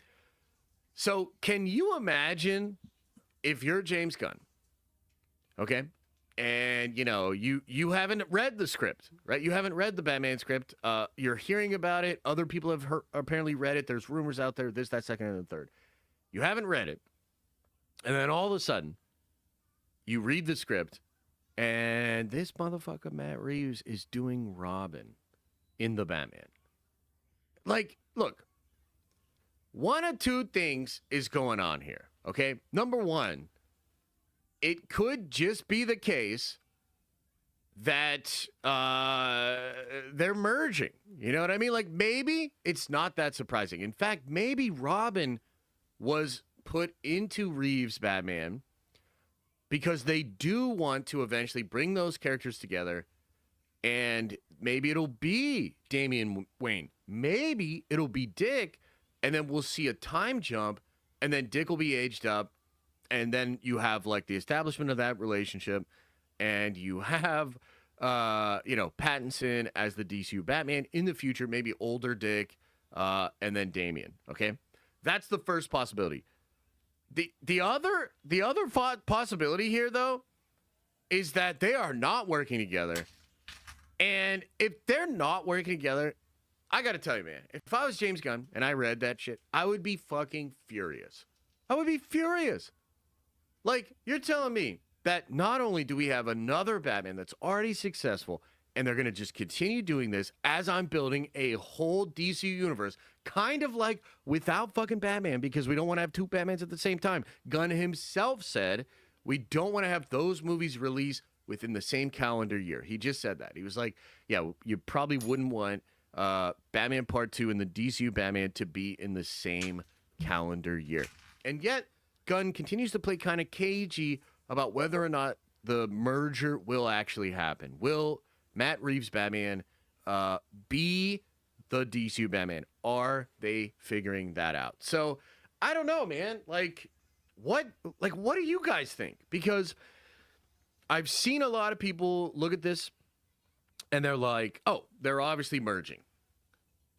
So can you imagine if you're James Gunn, okay, and you haven't read the script, right? You haven't read the Batman script. You're hearing about it. Other people have apparently read it. There's rumors out there, this, that, second, and the third. You haven't read it. And then all of a sudden, you read the script, and this motherfucker, Matt Reeves, is doing Robin in the Batman. Like, look, one of two things is going on here, okay? Number one, it could just be the case that they're merging. You know what I mean? Like, maybe it's not that surprising. In fact, maybe Robin was put into Reeves' Batman because they do want to eventually bring those characters together, and maybe it'll be Damian Wayne. Maybe it'll be Dick, and then we'll see a time jump, and then Dick will be aged up, and then you have like the establishment of that relationship, and you have Pattinson as the DCU Batman in the future, maybe older Dick, and then Damian. Okay, that's the first possibility. The other possibility here, though, is that they are not working together, and if they're not working together, I got to tell you, man, if I was James Gunn and I read that shit, I would be fucking furious. I would be furious. Like, you're telling me that not only do we have another Batman that's already successful, and they're going to just continue doing this as I'm building a whole DC universe, kind of like without fucking Batman, because we don't want to have two Batmans at the same time. Gunn himself said we don't want to have those movies released within the same calendar year. He just said that. He was like, yeah, you probably wouldn't want Batman Part 2 and the DCU Batman to be in the same calendar year. And yet, Gunn continues to play kind of cagey about whether or not the merger will actually happen. Will Matt Reeves' Batman be the DCU Batman? Are they figuring that out? So, I don't know, man. What do you guys think? Because I've seen a lot of people look at this and they're like, oh, they're obviously merging.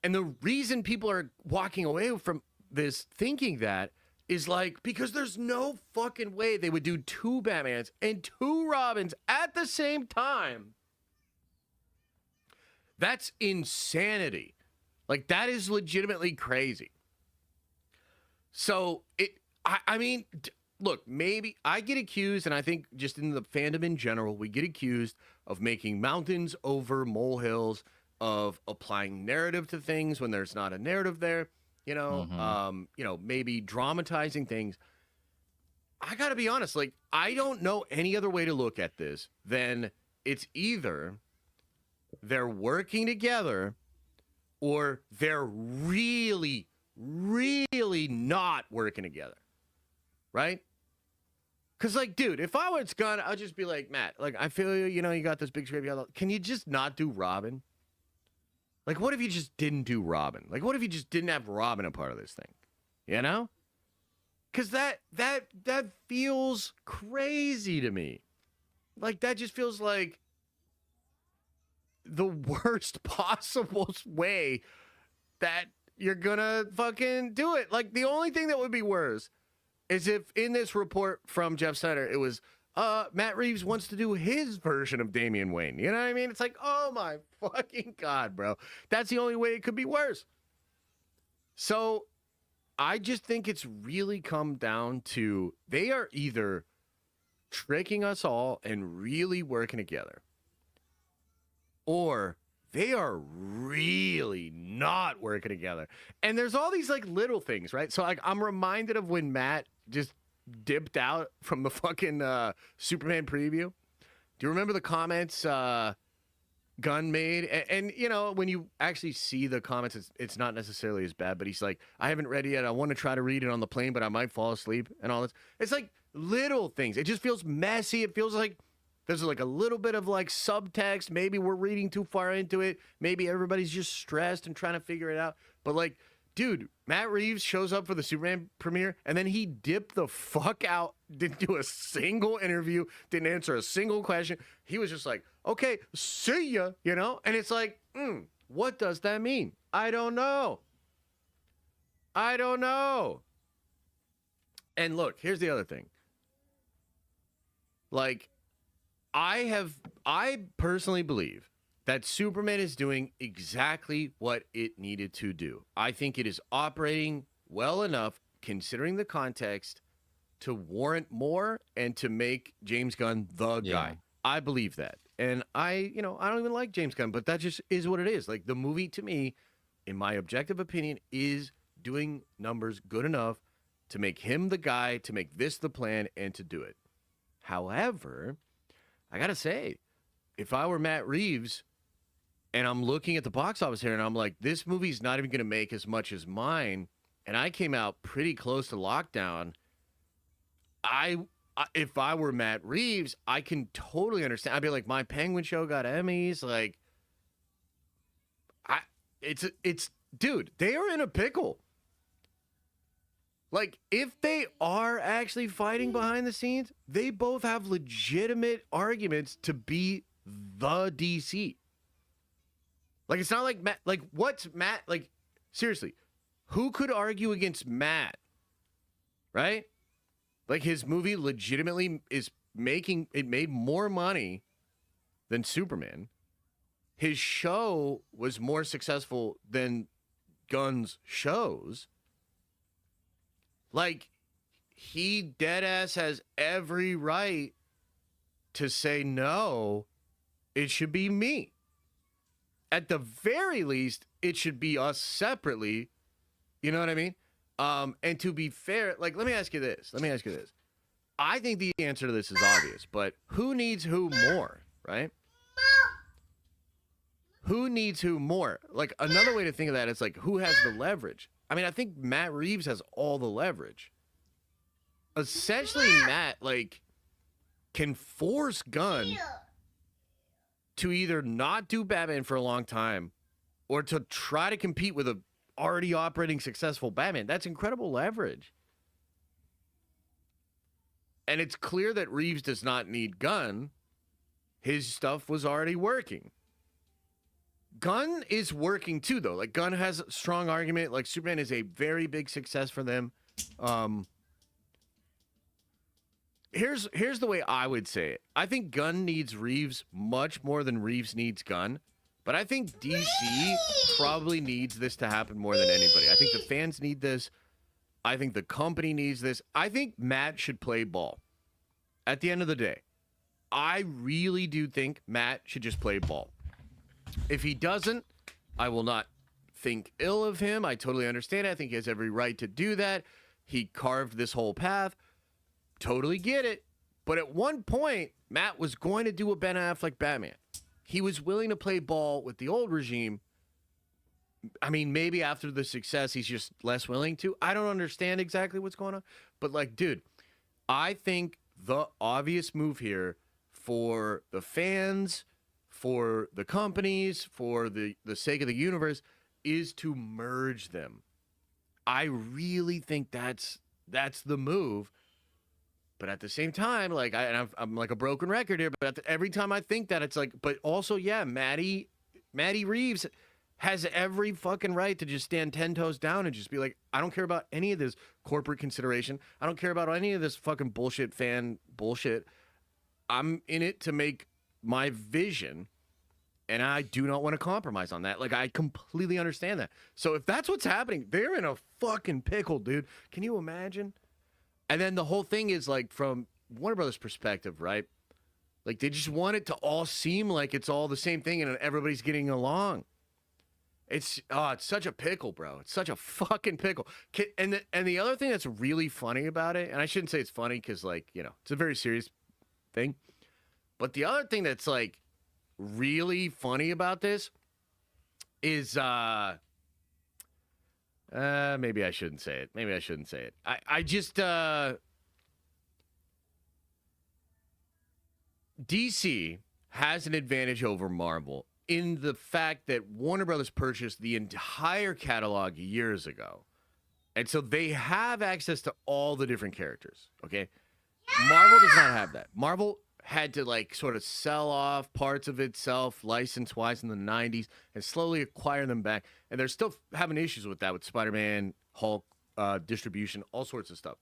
And the reason people are walking away from this thinking that is because there's no fucking way they would do two Batmans and two Robins at the same time. That's insanity. That is legitimately crazy. So I mean, look, maybe I get accused, and I think just in the fandom in general, we get accused of making mountains over molehills, of applying narrative to things when there's not a narrative there. Maybe dramatizing things. I gotta be honest, I don't know any other way to look at this than it's either they're working together or they're really, really not working together. Right? Because, dude, if I was Gunn, I'd just be like, Matt, I feel you, you got this big script. Can you just not do Robin? What if you just didn't do Robin? What if you just didn't have Robin a part of this thing? You know? Because that feels crazy to me. That just feels like the worst possible way that you're gonna fucking do it. The only thing that would be worse is if in this report from Jeff Snyder, it was, Matt Reeves wants to do his version of Damian Wayne. You know what I mean? It's oh my fucking God, bro. That's the only way it could be worse. So I just think it's really come down to they are either tricking us all and really working together, or they are really not working together. And there's all these little things, right? So I'm reminded of when Matt just dipped out from the fucking Superman preview. Do you remember the comments Gunn made, and you know, when you actually see the comments, it's not necessarily as bad. But he's like, I haven't read it yet. I want to try to read it on the plane, but I might fall asleep and all this. It's like little things. It just feels messy. It feels like there's like a little bit of like subtext. Maybe we're reading too far into it. Maybe everybody's just stressed and trying to figure it out. But like, dude, Matt Reeves shows up for the Superman premiere, and then he dipped the fuck out. Didn't do a single interview. Didn't answer a single question. He was just like, okay, see ya, you know? And it's like, what does that mean? I don't know. I don't know. And look, here's the other thing. Like, I personally believe that Superman is doing exactly what it needed to do. I think it is operating well enough, considering the context, to warrant more and to make James Gunn the guy. I believe that. And I don't even like James Gunn, but that just is what it is. Like, the movie, to me, in my objective opinion, is doing numbers good enough to make him the guy, to make this the plan, and to do it. However, I gotta say, if I were Matt Reeves and I'm looking at the box office here and I'm like, this movie's not even gonna make as much as mine, and I came out pretty close to lockdown, if I were Matt Reeves, I can totally understand. I'd be like, my Penguin show got Emmys. Like, dude, they are in a pickle. Like, if they are actually fighting behind the scenes, they both have legitimate arguments to be the DC. Like, it's not like Matt, like, what's Matt, like, seriously, who could argue against Matt? Right? Like, his movie legitimately is made more money than Superman. His show was more successful than Gunn's shows. Like, he deadass has every right to say, no, it should be me. At the very least, it should be us separately. You know what I mean? And to be fair, like, let me ask you this. I think the answer to this is obvious, but who needs who more, right? Who needs who more? Like, another way to think of that is, like, who has the leverage? I mean, I think Matt Reeves has all the leverage. Essentially, Matt, like, can force Gunn to either not do Batman for a long time or to try to compete with a already operating successful Batman. That's incredible leverage. And it's clear that Reeves does not need Gunn. His stuff was already working. Gunn is working too, though. Like, Gunn has a strong argument. Like, Superman is a very big success for them. Here's the way I would say it. I think Gunn needs Reeves much more than Reeves needs Gunn. But I think DC probably needs this to happen more than anybody. I think the fans need this. I think the company needs this. I think Matt should play ball. At the end of the day, I really do think Matt should just play ball. If he doesn't, I will not think ill of him. I totally understand it. I think he has every right to do that. He carved this whole path. Totally get it. But at one point, Matt was going to do a Ben Affleck Batman. He was willing to play ball with the old regime. I mean, maybe after the success, he's just less willing to. I don't understand exactly what's going on. But, like, dude, I think the obvious move here for the fans, for the companies, for the sake of the universe, is to merge them. I really think that's the move. But at the same time, like, I'm like a broken record here, but every time I think that, it's like, but also, yeah, Matty Reeves has every fucking right to just stand 10 toes down and just be like, I don't care about any of this corporate consideration. I don't care about any of this fucking bullshit fan bullshit. I'm in it to make my vision, and I do not want to compromise on that. Like, I completely understand that. So if that's what's happening, they're in a fucking pickle, dude. Can you imagine? And then the whole thing is, like, from Warner Brothers' perspective, right? Like, they just want it to all seem like it's all the same thing and everybody's getting along. It's such a pickle, bro. It's such a fucking pickle. And the other thing that's really funny about it, and I shouldn't say it's funny because, like, you know, it's a very serious thing. But the other thing that's, like, really funny about this is maybe I shouldn't say it. Maybe I shouldn't say it. I just DC has an advantage over Marvel in the fact that Warner Brothers purchased the entire catalog years ago. And so they have access to all the different characters, okay? Marvel does not have that. Marvel had to like sort of sell off parts of itself license-wise in the 90s and slowly acquire them back. And they're still having issues with that with Spider-Man, Hulk, distribution, all sorts of stuff.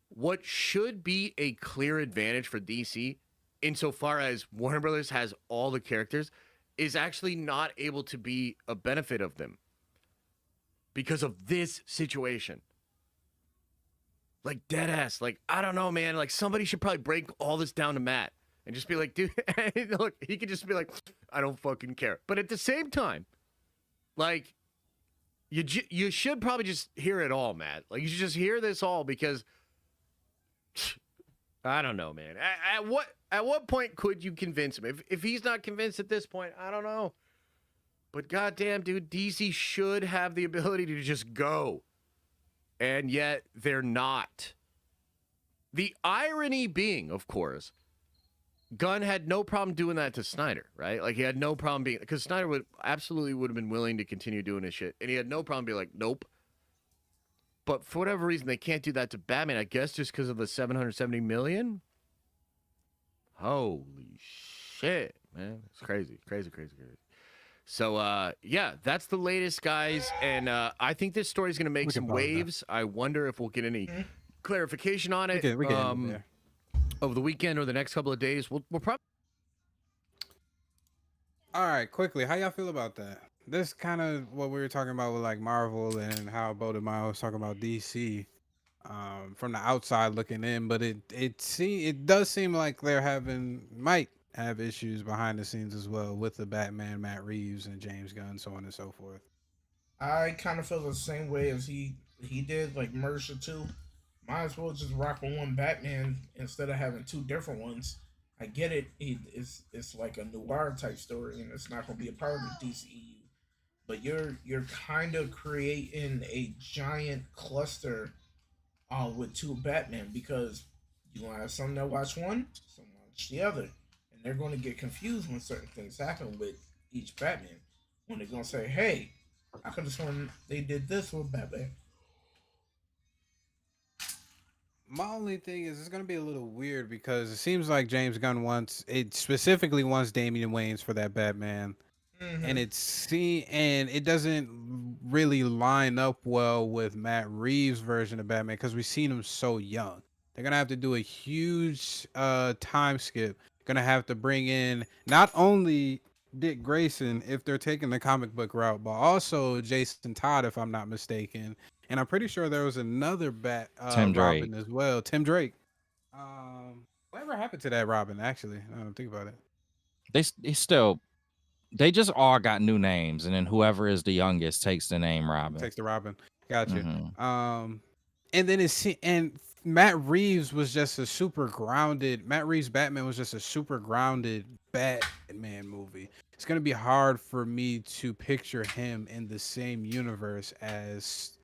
What should be a clear advantage for DC insofar as Warner Brothers has all the characters is actually not able to be a benefit of them because of this situation. Like, dead ass. Like, I don't know, man. Like, somebody should probably break all this down to Matt and just be like, dude, look, he could just be like, I don't fucking care. But at the same time, like, you should probably just hear it all, Matt. Like, you should just hear this all because I don't know, man. At what point could you convince him? If he's not convinced at this point, I don't know. But goddamn, dude, DC should have the ability to just go. And yet they're not. The irony being, of course, Gunn had no problem doing that to Snyder, right? Like, he had no problem being, because Snyder would have been willing to continue doing his shit. And he had no problem being like, nope. But for whatever reason, they can't do that to Batman. I guess just because of the $770 million. Holy shit, man. It's crazy. Crazy. So, yeah, that's the latest, guys. And I think this story is going to make some waves. I wonder if we'll get any clarification on it We can there. over the weekend or the next couple of days. We'll probably. All right, quickly, how y'all feel about that? This kind of what we were talking about with like Marvel and how Bodemire was talking about DC from the outside looking in, but it does seem like might have issues behind the scenes as well with the Batman, Matt Reeves and James Gunn, so on and so forth. I kind of feel the same way as he did, like Mercer too. Might as well just rock with one Batman instead of having two different ones. I get it. It's like a noir type story, and it's not going to be a part of the DCEU. But you're kind of creating a giant cluster with two Batman because you want to have some that watch one, some watch the other, and they're going to get confused when certain things happen with each Batman. When they're going to say, "Hey, I could have sworn they did this with Batman." My only thing is it's gonna be a little weird because it seems like James Gunn specifically wants Damian Wayans for that Batman, and and it doesn't really line up well with Matt Reeves' version of Batman because we've seen him so young. They're gonna have to do a huge time skip. Gonna have to bring in not only Dick Grayson if they're taking the comic book route, but also Jason Todd if I'm not mistaken. And I'm pretty sure there was another Tim Drake. Robin as well. Tim Drake. Whatever happened to that Robin? Actually, I don't think about it. They just all got new names, and then whoever is the youngest takes the name Robin. Takes the Robin. Gotcha. Mhm. And then Matt Reeves was just a super grounded. Matt Reeves' Batman was just a super grounded Batman movie. It's gonna be hard for me to picture him in the same universe as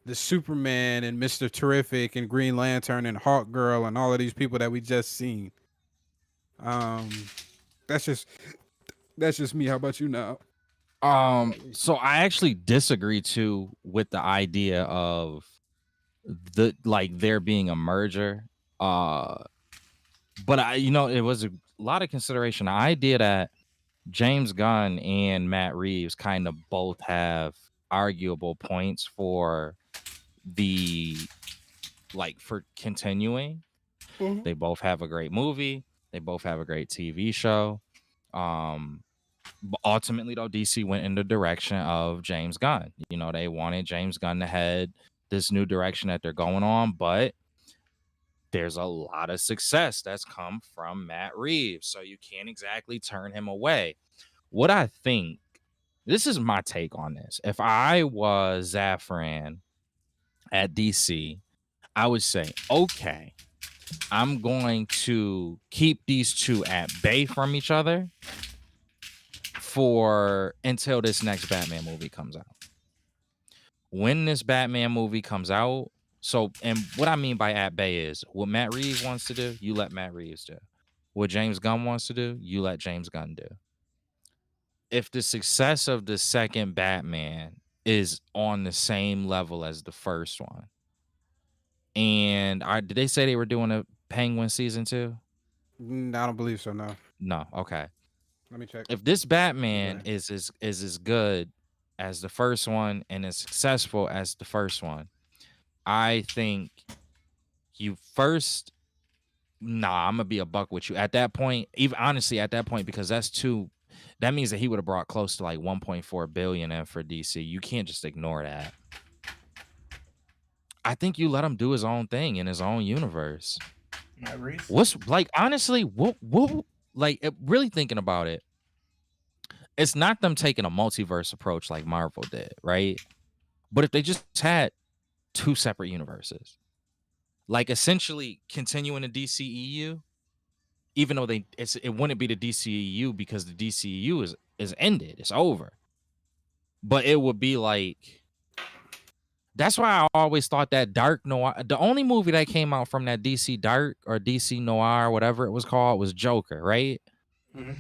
the Superman and Mr. Terrific and Green Lantern and Hawk Girl and all of these people that we just seen. That's just me. How about you now? So I actually disagree too with the idea of there being a merger. But it was a lot of consideration. The idea that James Gunn and Matt Reeves kind of both have arguable points for for continuing. They both have a great movie. They both have a great TV show. But ultimately, though, DC went in the direction of James Gunn. They wanted James Gunn to head this new direction that they're going on, but there's a lot of success that's come from Matt Reeves, so you can't exactly turn him away. What I think, this is my take on this. If I was Zafran at DC, I would say, okay, I'm going to keep these two at bay from each other, for until this next Batman movie comes out. When this Batman movie comes out, so, and what I mean by at bay is what Matt Reeves wants to do, you let Matt Reeves do. What James Gunn wants to do, you let James Gunn do. If the success of the second Batman is on the same level as the first one, and did they say they were doing a Penguin season 2? I don't believe so. No. No, okay. Let me check. If this Batman Okay. is as good as the first one and as successful as the first one, I think you first. Nah, I'm gonna be a buck with you at that point. Even honestly, at that point, because that's too. That means that he would have brought close to like 1.4 billion in for DC. You can't just ignore that. I think you let him do his own thing in his own universe. Matt Reeves. What's like honestly, what like really thinking about it, it's not them taking a multiverse approach like Marvel did, right? But if they just had 2 separate universes, like essentially continuing the DCEU, even though it wouldn't be the DCEU because the DCEU is ended, it's over. But it would be like, that's why I always thought that Dark Noir, the only movie that came out from that DC Dark or DC Noir, whatever it was called, was Joker, right? Mhm.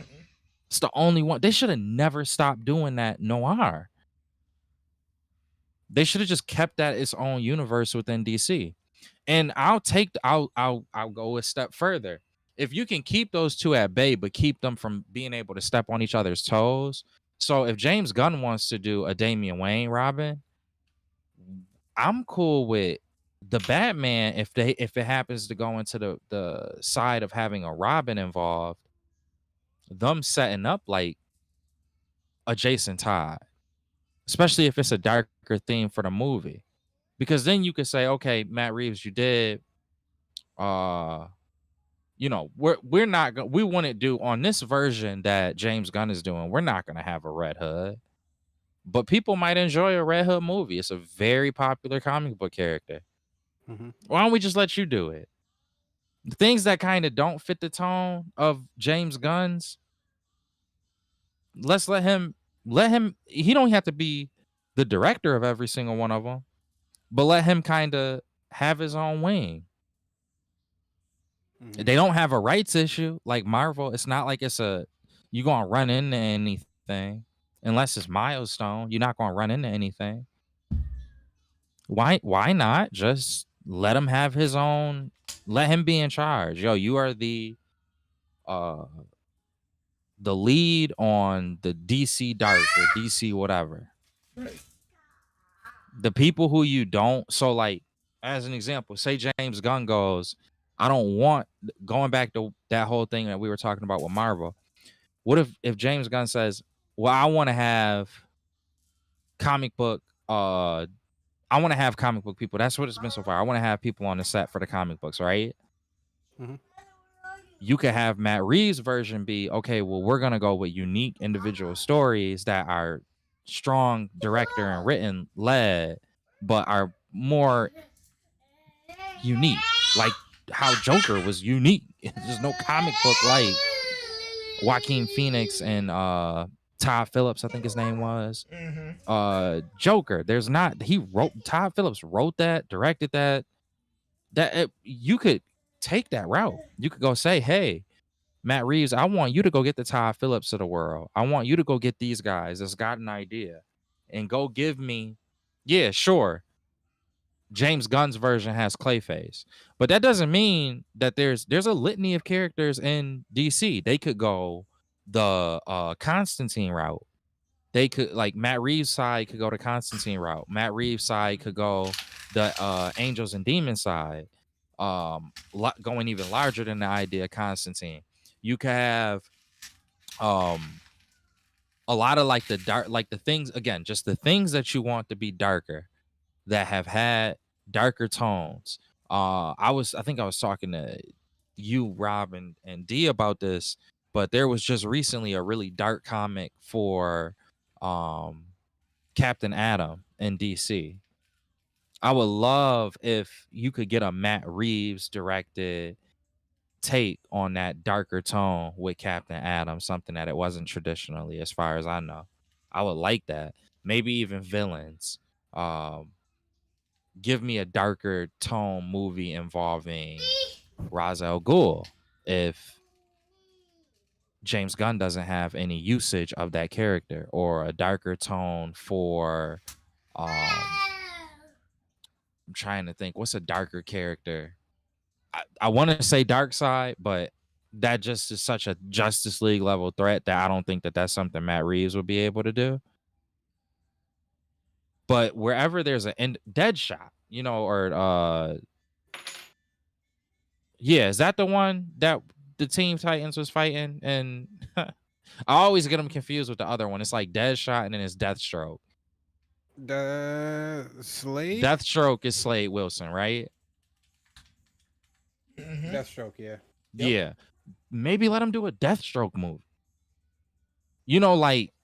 It's the only one. They should have never stopped doing that noir. They should have just kept that its own universe within DC. And I'll go a step further. If you can keep those 2 at bay, but keep them from being able to step on each other's toes. So if James Gunn wants to do a Damian Wayne Robin, I'm cool with the Batman if it happens to go into the side of having a Robin involved, them setting up like a Jason Todd, especially if it's a darker theme for the movie. Because then you could say, okay, Matt Reeves, you did we're not going we wouldn't do on this version that James Gunn is doing, we're not gonna have a Red Hood. But people might enjoy a Red Hood movie. It's a very popular comic book character. Mm-hmm. Why don't we just let you do it? The things that kind of don't fit the tone of James Gunn's, let's let him he don't have to be the director of every single one of them, but let him kind of have his own wing. Mm-hmm. They don't have a rights issue like Marvel. It's not like you gonna run into anything unless it's Milestone. You're not gonna run into anything. Why not just let him have his own? Let him be in charge. Yo, you are the lead on the DC Dark or DC whatever. Right. The people who you don't, so like as an example, say James Gunn goes, I don't want, going back to that whole thing that we were talking about with Marvel. What if James Gunn says, well, I want to have comic book people. That's what it's been so far. I want to have people on the set for the comic books, right? Mm-hmm. You could have Matt Reeves' version be, okay, well, we're gonna go with unique individual stories that are strong director and written led, but are more unique, like how Joker was unique. There's no comic book like Joaquin Phoenix and Todd Phillips, I think his name was. Mm-hmm. Joker. There's not. Todd Phillips wrote that, directed that. You could take that route. You could go say, hey, Matt Reeves, I want you to go get the Todd Phillips of the world. I want you to go get these guys that's got an idea and go give me, yeah, sure. James Gunn's version has Clayface, but that doesn't mean that there's a litany of characters in DC. They could go the Constantine route. They could, like, Matt Reeves' side could go the Constantine route. Matt Reeves' side could go the Angels and Demons side, going even larger than the idea of Constantine. You could have a lot of like the dark, like the things, again, just the things that you want to be darker, that have had darker tones. I think I was talking to you, Rob, and D about this, but there was just recently a really dark comic for Captain Atom in DC. I would love if you could get a Matt Reeves directed take on that darker tone with Captain Adam, something that it wasn't traditionally, as far as I know. I would like that. Maybe even villains. Give me a darker tone movie involving Ra's al Ghul if James Gunn doesn't have any usage of that character, or a darker tone for I'm trying to think what's a darker character. I want to say Darkseid, but that just is such a Justice League level threat that I don't think that that's something Matt Reeves would be able to do. But wherever there's an Deadshot, you know, or yeah, is that the one that the Teen Titans was fighting? And I always get them confused with the other one. It's like Deadshot and then it's Deathstroke. The Slade? Deathstroke is Slade Wilson, right? Deathstroke, yeah. Yeah. Maybe let him do a Deathstroke movie. You know, like,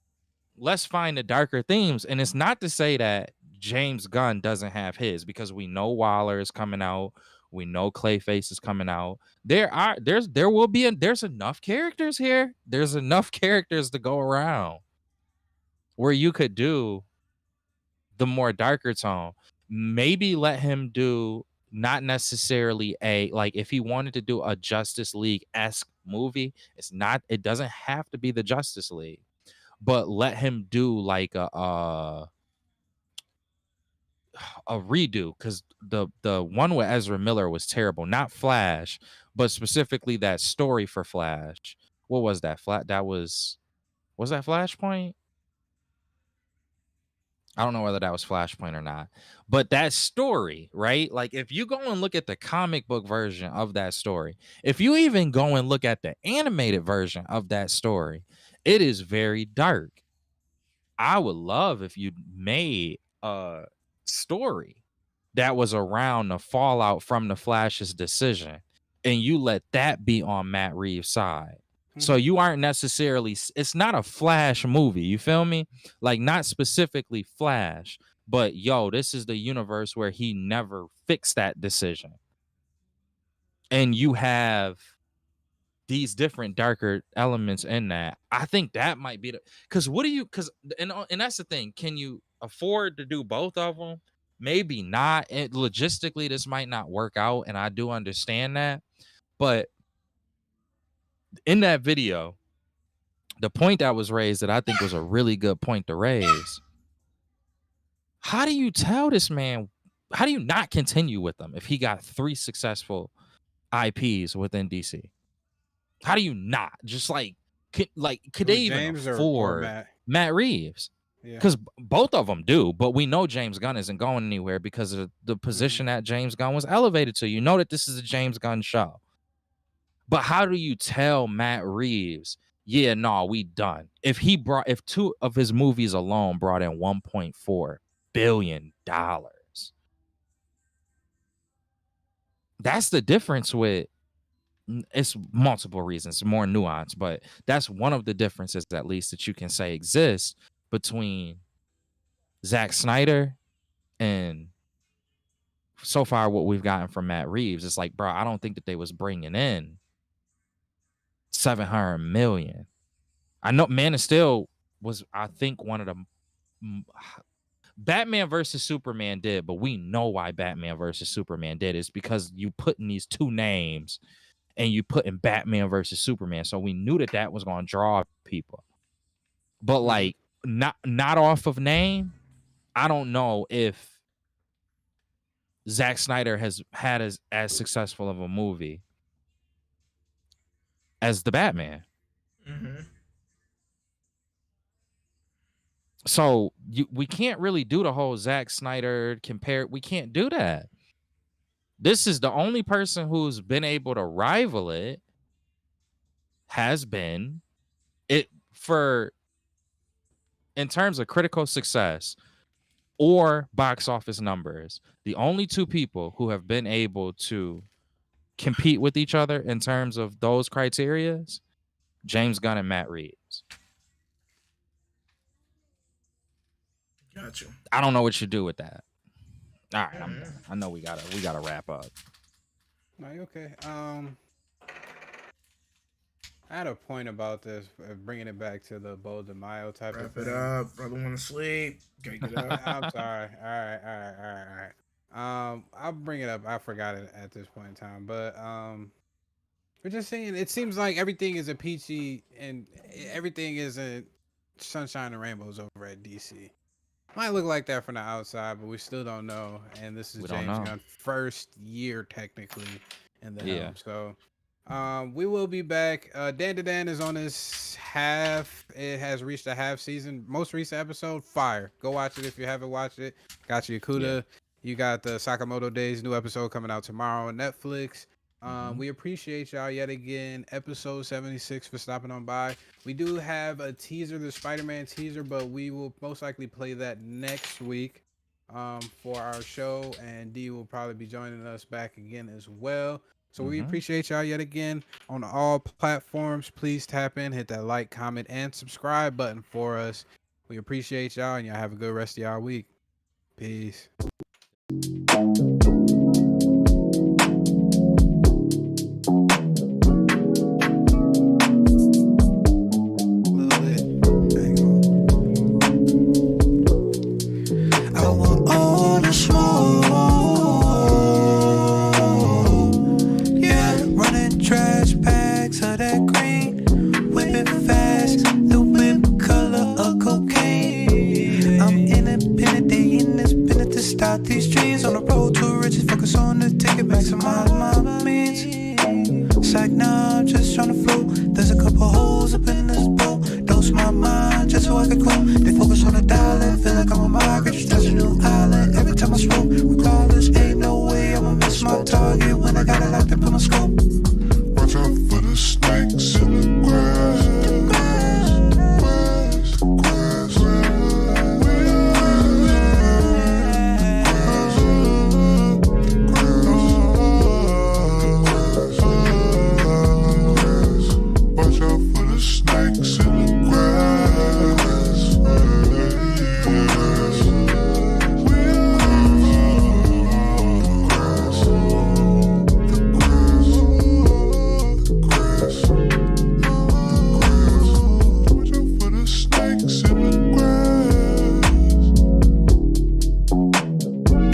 let's find the darker themes. And it's not to say that James Gunn doesn't have his, because we know Waller is coming out. We know Clayface is coming out. There's enough characters here. There's enough characters to go around where you could do the more darker tone. Maybe let him do not necessarily if he wanted to do a Justice League-esque movie, it doesn't have to be the Justice League, but let him do like a redo, because the one with Ezra Miller was terrible. Not Flash, but specifically that story for Flash. What was that? Was that Flashpoint? I don't know whether that was Flashpoint or not, but that story, right? Like, if you go and look at the comic book version of that story, if you even go and look at the animated version of that story, it is very dark. I would love if you made a story that was around the fallout from the Flash's decision, and you let that be on Matt Reeves' side. So you aren't necessarily, it's not a Flash movie, you feel me? Like, not specifically Flash, but this is the universe where he never fixed that decision. And you have these different darker elements in that. I think that might be and that's the thing. Can you afford to do both of them? Maybe not. Logistically, this might not work out, and I do understand that. But in that video, the point that was raised that I think was a really good point to raise. How do you tell this man? How do you not continue with him if he got 3 successful IPs within DC? How do you not? Just could they even James afford or Matt Reeves? Yeah. Because both of them do, but we know James Gunn isn't going anywhere because of the position that James Gunn was elevated to. You know that this is a James Gunn show. But how do you tell Matt Reeves, yeah, no, we done? If 2 of his movies alone brought in $1.4 billion, that's the difference with. It's multiple reasons, more nuance, but that's one of the differences, at least, that you can say exists between Zack Snyder and so far what we've gotten from Matt Reeves. It's like, bro, I don't think that they was bringing in $700 million. I know Man of Steel was, I think, one of the Batman versus Superman did, but we know why Batman versus Superman did. It's because you put in these 2 names and you put in Batman versus Superman. So we knew that was going to draw people. But not off of name, I don't know if Zack Snyder has had as successful of a movie as the Batman. So we can't really do the whole Zack Snyder compare. We can't do that. This is the only person who's been able to rival it has been it for in terms of critical success or box office numbers. The only 2 people who have been able to compete with each other in terms of those criterias, James Gunn and Matt Reeves. Gotcha. I don't know what you do with that. All right, I know we gotta wrap up. No, you okay. I had a point about this, bringing it back to the Bowl de Mayo type Wrap of it thing. up. Brother want to sleep. Okay, get up. I'm sorry. All right. I'll bring it up. I forgot it at this point in time, but we're just saying it seems like everything is a peachy and everything isn't sunshine and rainbows over at DC. Might look like that from the outside, but we still don't know. And this is We don't James know. Gunn's first year technically in the Yeah. helm. So we will be back. Dan to Dan is on his half. It has reached a half season. Most recent episode, fire. Go watch it if you haven't watched it. Got you Yakuta. You got the Sakamoto Days new episode coming out tomorrow on Netflix. We appreciate y'all yet again. Episode 76 for stopping on by. We do have a teaser, the Spider-Man teaser, but we will most likely play that next week for our show, and D will probably be joining us back again as well. So we appreciate y'all yet again on all platforms. Please tap in, hit that like, comment, and subscribe button for us. We appreciate y'all, and y'all have a good rest of y'all week. Peace. I want all the smoke. Yeah, running trash bags of that green, whipping fast, the whip color of cocaine. I'm independent, they in this business to stop these dreams. On the road to riches, focus on the ticket, maximize my means. It's like now I'm just trying to float. There's a couple holes up in this boat. Dose my mind just so I can cool.